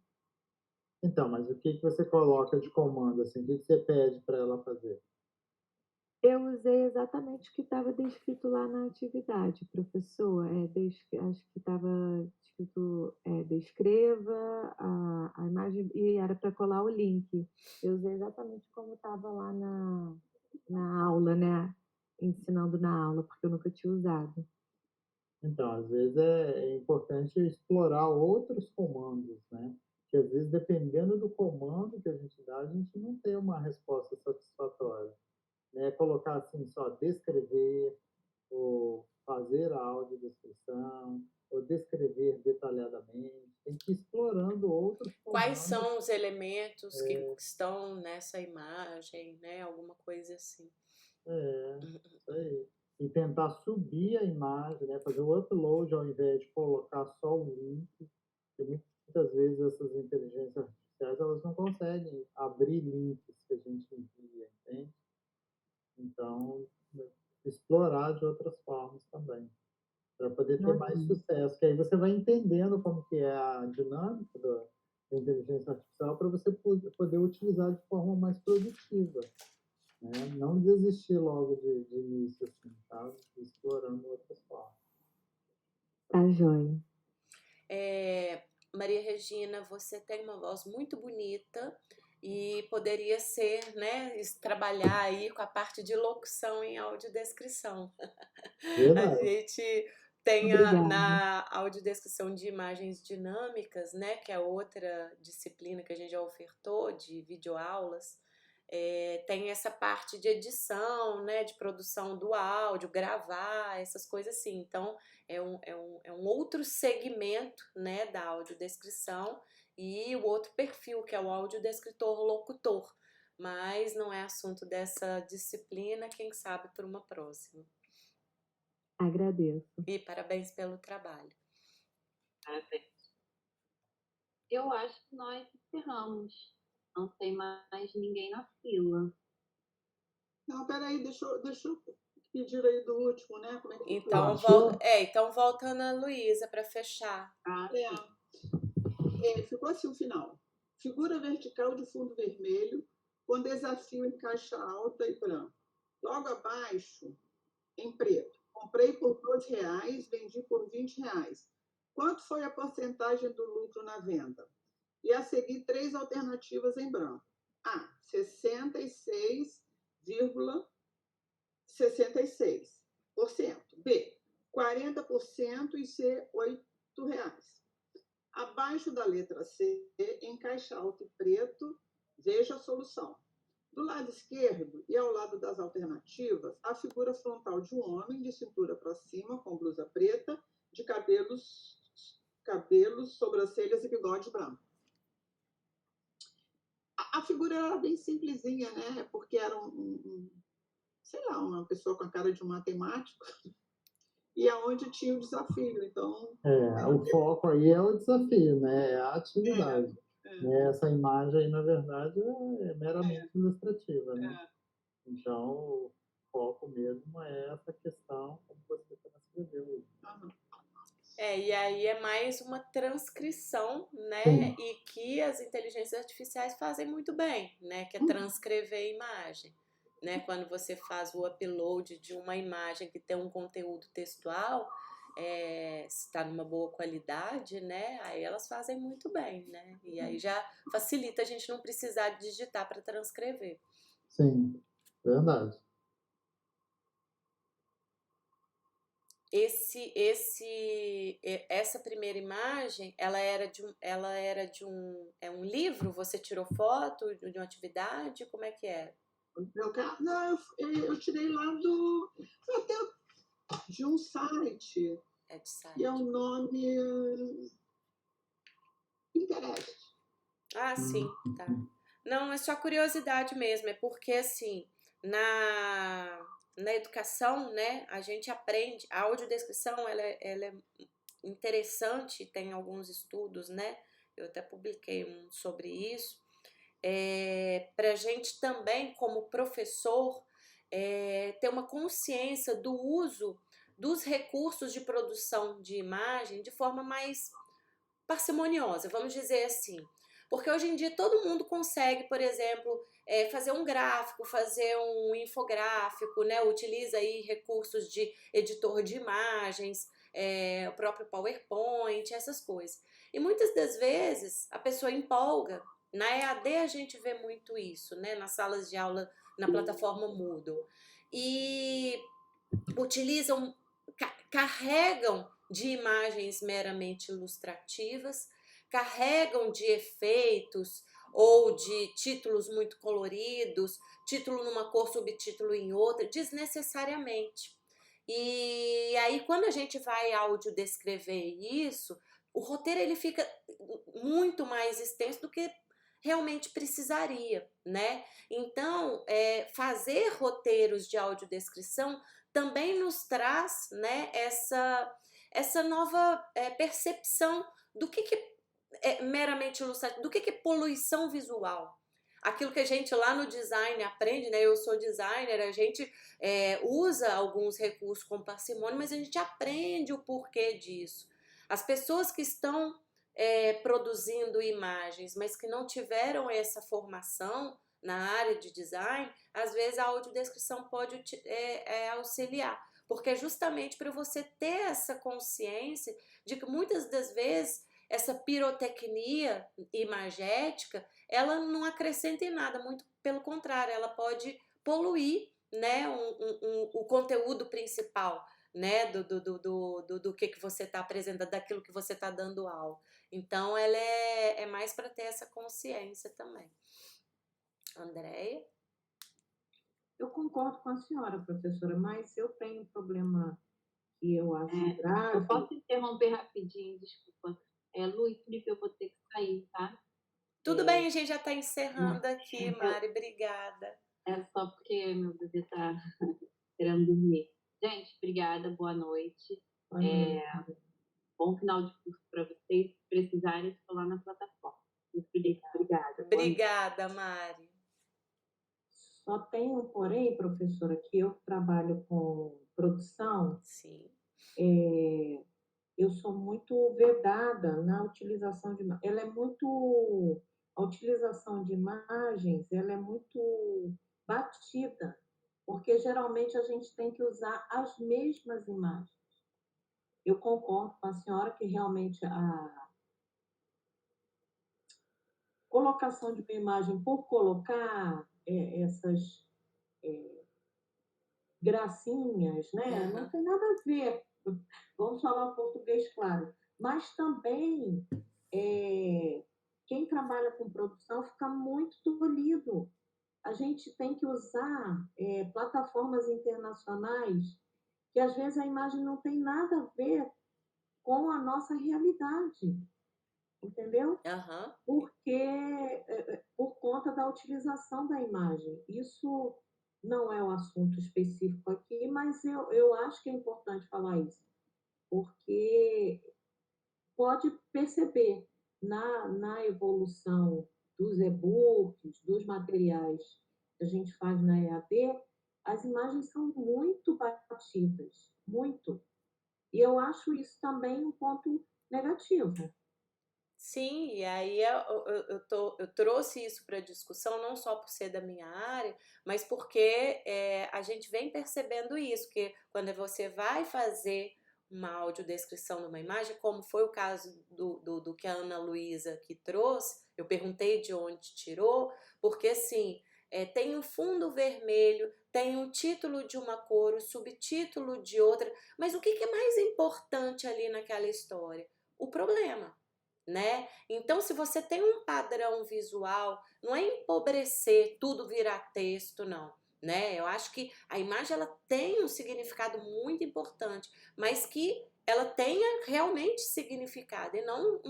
Speaker 4: Então, mas o que você coloca de comando, assim? O que você pede para ela fazer?
Speaker 10: Eu usei exatamente o que estava descrito lá na atividade, professor. Acho que estava escrito descreva a imagem e era para colar o link. Eu usei exatamente como estava lá na aula, né? Ensinando na aula, porque eu nunca tinha usado.
Speaker 4: Então, às vezes é importante explorar outros comandos, né? Que às vezes, dependendo do comando que a gente dá, a gente não tem uma resposta satisfatória. Né? Colocar assim só descrever, ou fazer a audiodescrição, ou descrever detalhadamente. Tem que ir explorando outros
Speaker 1: Quais
Speaker 4: comandos.
Speaker 1: são os elementos que estão nessa imagem, né? Alguma coisa assim.
Speaker 4: Isso aí. E tentar subir a imagem, né? Fazer o upload ao invés de colocar só o link. Porque muitas vezes essas inteligências artificiais elas não conseguem abrir links que a gente envia, entende? Então, explorar de outras formas também, para poder ter mais sucesso. Que aí você vai entendendo como que é a dinâmica da inteligência artificial para você poder utilizar de forma mais produtiva. Né? Não desistir logo de início, assim, tá? Explorando outras formas.
Speaker 10: Tá joia.
Speaker 1: Maria Regina, você tem uma voz muito bonita e poderia ser, né, trabalhar aí com a parte de locução em audiodescrição. A gente tem na audiodescrição de imagens dinâmicas, né, que é outra disciplina que a gente já ofertou de videoaulas. Tem essa parte de edição, né, de produção do áudio, gravar, essas coisas assim. Então, é um outro segmento, né, da audiodescrição e o outro perfil, que é o audiodescritor-locutor. Mas não é assunto dessa disciplina, quem sabe por uma próxima.
Speaker 10: Agradeço.
Speaker 1: E parabéns pelo trabalho.
Speaker 2: Parabéns. Eu acho que nós encerramos. Não tem mais ninguém na fila.
Speaker 9: Não, peraí, deixa eu pedir aí do último, né? Como é que
Speaker 1: Então volta a Ana Luísa para fechar.
Speaker 9: Ficou assim o final. Figura vertical de fundo vermelho, com desafio em caixa alta e branco. Logo abaixo, em preto. Comprei por R$2, vendi por R$20. Quanto foi a porcentagem do lucro na venda? E a seguir, 3 alternativas em branco. A, 66,66. B, 40% e C, R$ 8. Abaixo da letra C, em caixa alta e preto, veja a solução. Do lado esquerdo e ao lado das alternativas, a figura frontal de um homem de cintura para cima, com blusa preta, de cabelos, sobrancelhas e bigode branco. A figura era bem simplesinha, né? Porque era sei lá, uma pessoa com a cara de um matemático e aonde tinha o desafio. Então,
Speaker 4: o foco aí é o desafio, né? É a atividade. Né? Essa imagem aí, na verdade, é meramente ilustrativa, né? Então, o foco mesmo é essa questão, como você transcreveu aí.
Speaker 1: E aí é mais uma transcrição, né?
Speaker 4: Sim.
Speaker 1: E que as inteligências artificiais fazem muito bem, né? Que é transcrever a imagem, né? Quando você faz o upload de uma imagem que tem um conteúdo textual, se está numa boa qualidade, né? Aí elas fazem muito bem, né? E aí já facilita a gente não precisar digitar para transcrever.
Speaker 4: Sim, verdade.
Speaker 1: Essa primeira imagem, ela era de um livro? Você tirou foto de uma atividade? Como é que é?
Speaker 9: Não, eu tirei lá de um site.
Speaker 1: É de site.
Speaker 9: E é o nome Pinterest.
Speaker 1: Ah, sim, tá. Não, é só curiosidade mesmo, é porque assim, na educação, né, a gente aprende, a audiodescrição, ela é interessante, tem alguns estudos, né, eu até publiquei um sobre isso, para a gente também, como professor, ter uma consciência do uso dos recursos de produção de imagem de forma mais parcimoniosa, vamos dizer assim. Porque hoje em dia todo mundo consegue, por exemplo, fazer um gráfico, fazer um infográfico, né? Utiliza aí recursos de editor de imagens, o próprio PowerPoint, essas coisas. E muitas das vezes a pessoa empolga. Na EAD a gente vê muito isso, né? Nas salas de aula, na plataforma Moodle. E utilizam, carregam de imagens meramente ilustrativas, carregam de efeitos ou de títulos muito coloridos, título numa cor, subtítulo em outra, desnecessariamente. E aí, quando a gente vai audiodescrever isso, o roteiro ele fica muito mais extenso do que realmente precisaria, né? Então, fazer roteiros de audiodescrição também nos traz, né, essa nova percepção do que é meramente ilustrativo, do que é poluição visual. Aquilo que a gente lá no design aprende, né? Eu sou designer, a gente usa alguns recursos com parcimônia, mas a gente aprende o porquê disso. As pessoas que estão produzindo imagens, mas que não tiveram essa formação na área de design, às vezes a audiodescrição pode auxiliar, porque é justamente para você ter essa consciência de que muitas das vezes essa pirotecnia imagética, ela não acrescenta em nada, muito pelo contrário, ela pode poluir, né, o conteúdo principal, né, do que você está apresentando, daquilo que você está dando aula. Então, ela é mais para ter essa consciência também. Andréia?
Speaker 7: Eu concordo com a senhora, professora, mas eu tenho um problema que eu acho grave.
Speaker 2: Eu posso interromper rapidinho, desculpa. Lu e Felipe, eu vou ter que sair, tá?
Speaker 1: Tudo bem, a gente já está encerrando aqui, Mari, obrigada.
Speaker 2: É só porque meu bebê tá querendo dormir. Gente, obrigada, boa noite. Bom final de curso para vocês. Se precisarem, estou lá na plataforma. Obrigada.
Speaker 1: Obrigada, Mari.
Speaker 7: Só tem um porém, professora, que eu trabalho com produção.
Speaker 1: Sim.
Speaker 7: Eu sou muito vedada na utilização de... A utilização de imagens, ela é muito batida, porque geralmente a gente tem que usar as mesmas imagens. Eu concordo com a senhora que realmente a colocação de uma imagem por colocar essas gracinhas, né? Não tem nada a ver. Vamos falar português claro. Mas também quem trabalha com produção fica muito tolhido. A gente tem que usar plataformas internacionais que às vezes a imagem não tem nada a ver com a nossa realidade, entendeu?
Speaker 1: Aham.
Speaker 7: Porque por conta da utilização da imagem. Isso não é um assunto específico aqui, mas eu acho que é importante falar isso, porque pode perceber na evolução dos e-books, dos materiais que a gente faz na EAD, as imagens são muito batidas, muito. E eu acho isso também um ponto negativo.
Speaker 1: Sim, e aí eu trouxe isso para discussão não só por ser da minha área, mas porque a gente vem percebendo isso, que quando você vai fazer uma audiodescrição de uma imagem, como foi o caso do que a Ana Luísa aqui trouxe, eu perguntei de onde tirou, porque assim, tem um fundo vermelho, tem o título de uma cor, o subtítulo de outra, mas o que é mais importante ali naquela história? O problema. Né? Então, se você tem um padrão visual, não é empobrecer, tudo virar texto, não. Né? Eu acho que a imagem ela tem um significado muito importante, mas que ela tenha realmente significado e não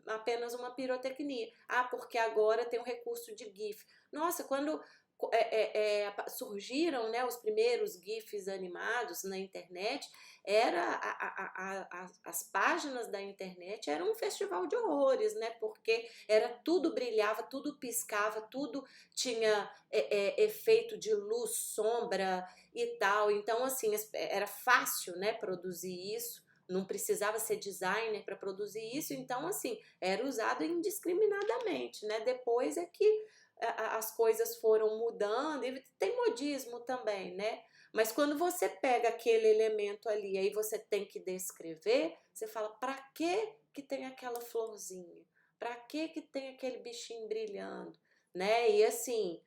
Speaker 1: apenas uma pirotecnia. Ah, porque agora tem um recurso de GIF. Nossa, quando surgiram, né, os primeiros GIFs animados na internet, as páginas da internet eram um festival de horrores, né? Porque era tudo brilhava, tudo piscava, tudo tinha efeito de luz, sombra e tal. Então, assim, era fácil, né, produzir isso. Não precisava ser designer para produzir isso. Então, assim, era usado indiscriminadamente, né? Depois é que as coisas foram mudando, e tem modismo também, né? Mas quando você pega aquele elemento ali, aí você tem que descrever, você fala, para que tem aquela florzinha? Para que tem aquele bichinho brilhando? Né? E assim,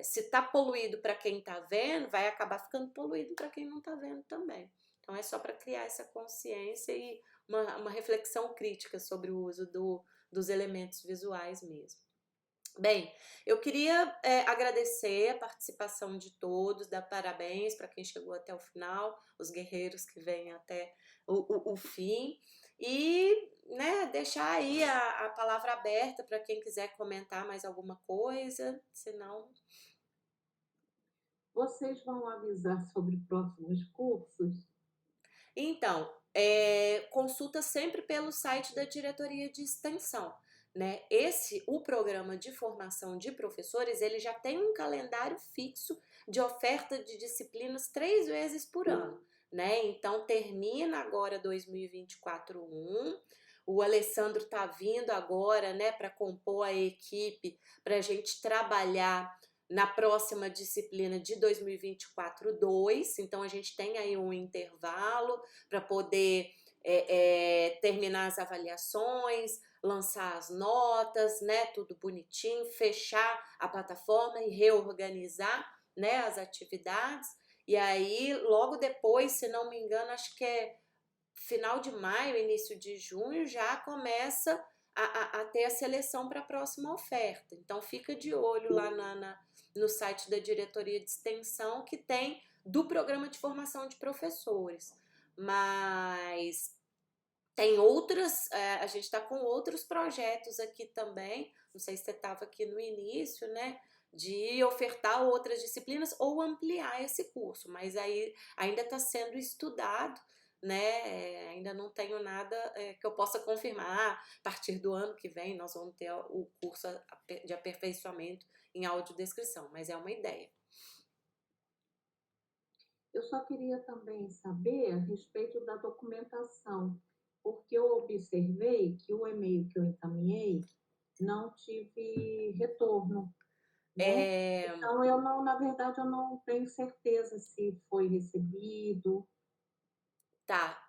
Speaker 1: se tá poluído para quem tá vendo, vai acabar ficando poluído para quem não tá vendo também. Então é só para criar essa consciência e uma reflexão crítica sobre o uso dos elementos visuais mesmo. Bem, eu queria agradecer a participação de todos, dar parabéns para quem chegou até o final, os guerreiros que vêm até o fim, e né, deixar aí a palavra aberta para quem quiser comentar mais alguma coisa, senão...
Speaker 7: Vocês vão avisar sobre próximos cursos?
Speaker 1: Então, consulta sempre pelo site da Diretoria de Extensão. Né? O programa de formação de professores, ele já tem um calendário fixo de oferta de disciplinas 3 vezes por ano. Né? Então, termina agora 2024-1. O Alessandro está vindo agora, né, para compor a equipe, para a gente trabalhar na próxima disciplina de 2024-2, então a gente tem aí um intervalo para poder terminar as avaliações, lançar as notas, né, tudo bonitinho, fechar a plataforma e reorganizar, né, as atividades, e aí logo depois, se não me engano, acho que é final de maio, início de junho, já começa a ter a seleção para a próxima oferta, então fica de olho lá no site da Diretoria de Extensão, que tem do Programa de Formação de Professores. Mas tem outras, a gente está com outros projetos aqui também, não sei se você estava aqui no início, né? De ofertar outras disciplinas ou ampliar esse curso, mas aí ainda está sendo estudado, né? Ainda não tenho nada que eu possa confirmar. A partir do ano que vem nós vamos ter o curso de aperfeiçoamento em audiodescrição, mas é uma ideia.
Speaker 7: Eu só queria também saber a respeito da documentação, porque eu observei que o e-mail que eu encaminhei não tive retorno. Né? Então, na verdade, eu não tenho certeza se foi recebido.
Speaker 1: Tá,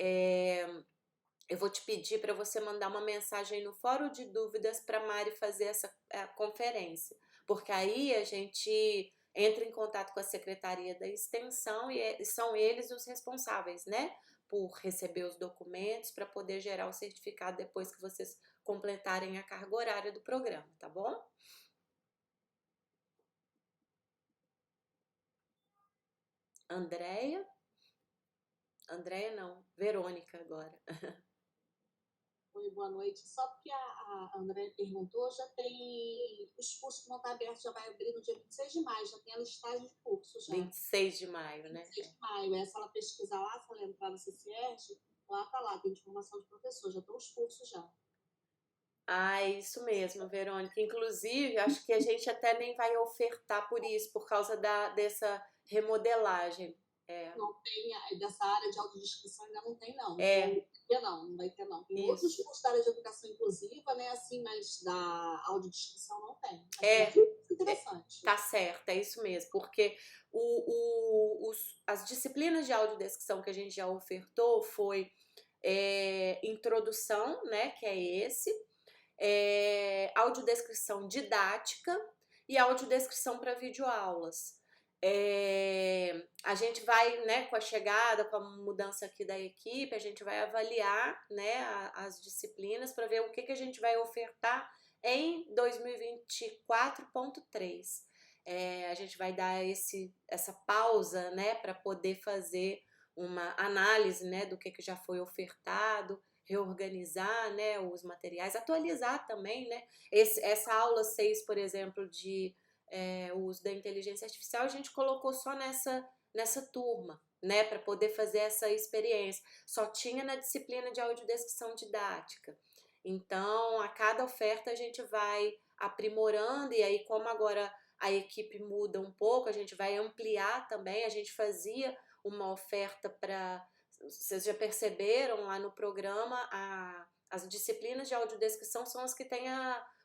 Speaker 1: eu vou te pedir para você mandar uma mensagem no fórum de dúvidas para a Mari fazer essa conferência, porque aí a gente entre em contato com a Secretaria da Extensão e são eles os responsáveis, né, por receber os documentos para poder gerar o certificado depois que vocês completarem a carga horária do programa, tá bom? Andréia? Andréia não, Verônica agora.
Speaker 6: Oi, boa noite. Só porque a André perguntou, já tem os cursos que vão estar abertos, já vai abrir no dia 26 de maio, já tem a listagem de cursos já.
Speaker 1: 26 de maio, né?
Speaker 6: 26 de maio, se ela pesquisar lá, se ela entrar no CCERJ, lá tá lá, tem informação de professor, já estão os cursos já.
Speaker 1: Ah, é isso mesmo, Verônica. Inclusive, acho que a gente até nem vai ofertar por isso, por causa dessa remodelagem.
Speaker 6: Não tem, dessa área de autodescrição ainda não tem, não. Não vai ter, não. Tem outros cursos da área de educação inclusiva, né, assim, mas da audiodescrição não tem. É interessante.
Speaker 1: Tá certo, é isso mesmo, porque as disciplinas de audiodescrição que a gente já ofertou foi introdução, né, que é esse, audiodescrição didática e audiodescrição para videoaulas. A gente vai, né, com a chegada, com a mudança aqui da equipe, a gente vai avaliar, né, as disciplinas para ver o que a gente vai ofertar em 2024.3. A gente vai dar essa pausa, né, para poder fazer uma análise, né, do que já foi ofertado, reorganizar, né, os materiais, atualizar também, né, essa aula 6, por exemplo, de o uso da inteligência artificial, a gente colocou só nessa turma, né, para poder fazer essa experiência. Só tinha na disciplina de audiodescrição didática. Então, a cada oferta a gente vai aprimorando, e aí como agora a equipe muda um pouco, a gente vai ampliar também. A gente fazia uma oferta para... Vocês já perceberam lá no programa, as disciplinas de audiodescrição são as que têm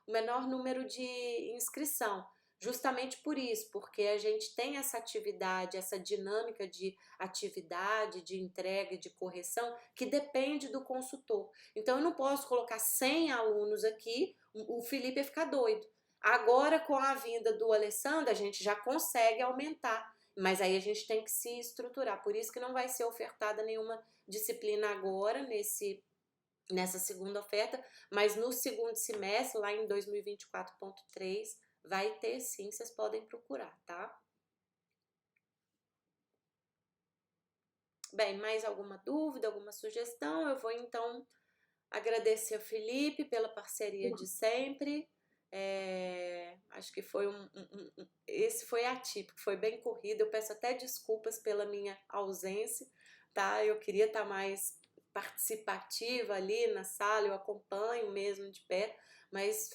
Speaker 1: o menor número de inscrição. Justamente por isso, porque a gente tem essa atividade, essa dinâmica de atividade, de entrega e de correção, que depende do consultor. Então, eu não posso colocar 100 alunos aqui, o Felipe ia ficar doido. Agora, com a vinda do Alessandro, a gente já consegue aumentar, mas aí a gente tem que se estruturar. Por isso que não vai ser ofertada nenhuma disciplina agora, nessa segunda oferta, mas no segundo semestre, lá em 2024.3, vai ter sim, vocês podem procurar, tá? Bem, mais alguma dúvida, alguma sugestão? Eu vou então agradecer ao Felipe pela parceria de sempre. Acho que foi esse foi atípico, foi bem corrido. Eu peço até desculpas pela minha ausência, tá? Eu queria estar mais participativa ali na sala, eu acompanho mesmo de perto, mas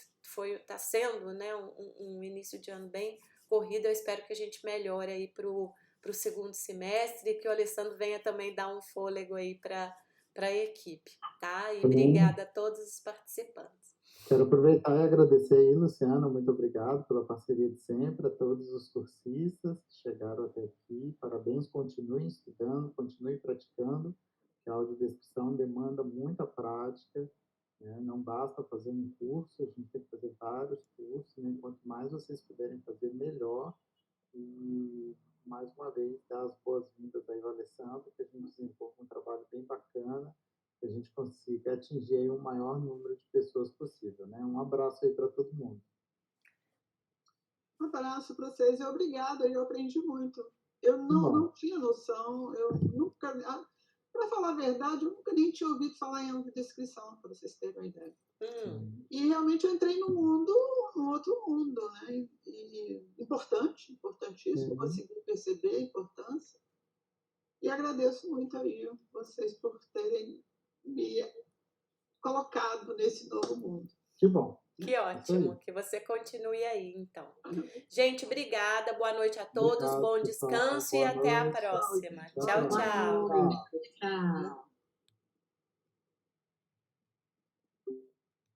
Speaker 1: tá sendo, né, um início de ano bem corrido. Eu espero que a gente melhore aí pro segundo semestre e que o Alessandro venha também dar um fôlego aí para a equipe, tá? E obrigada a todos os participantes.
Speaker 4: Quero aproveitar e agradecer aí, Luciana, muito obrigado pela parceria de sempre, a todos os cursistas que chegaram até aqui. Parabéns, continuem estudando, continuem praticando, que a audiodescrição demanda muita prática. Não basta fazer um curso, a gente tem que fazer vários cursos, né? Quanto mais vocês puderem fazer, melhor. E, mais uma vez, dar as boas-vindas aí ao Alessandro, que a gente desenvolva um trabalho bem bacana, que a gente consiga atingir aí o maior número de pessoas possível, né? Um abraço aí para todo mundo.
Speaker 9: Um abraço para vocês e obrigada, eu aprendi muito. Eu não tinha noção, eu nunca... Para falar a verdade, eu nunca nem tinha ouvido falar em audiodescrição, para vocês terem uma ideia. E realmente eu entrei num outro mundo, né? E importantíssimo, consegui perceber a importância. E agradeço muito aí vocês por terem me colocado nesse novo mundo.
Speaker 4: Que bom.
Speaker 1: Que ótimo, que você continue aí, então. Gente, obrigada, boa noite a todos, bom descanso e até a próxima. Tchau, tchau.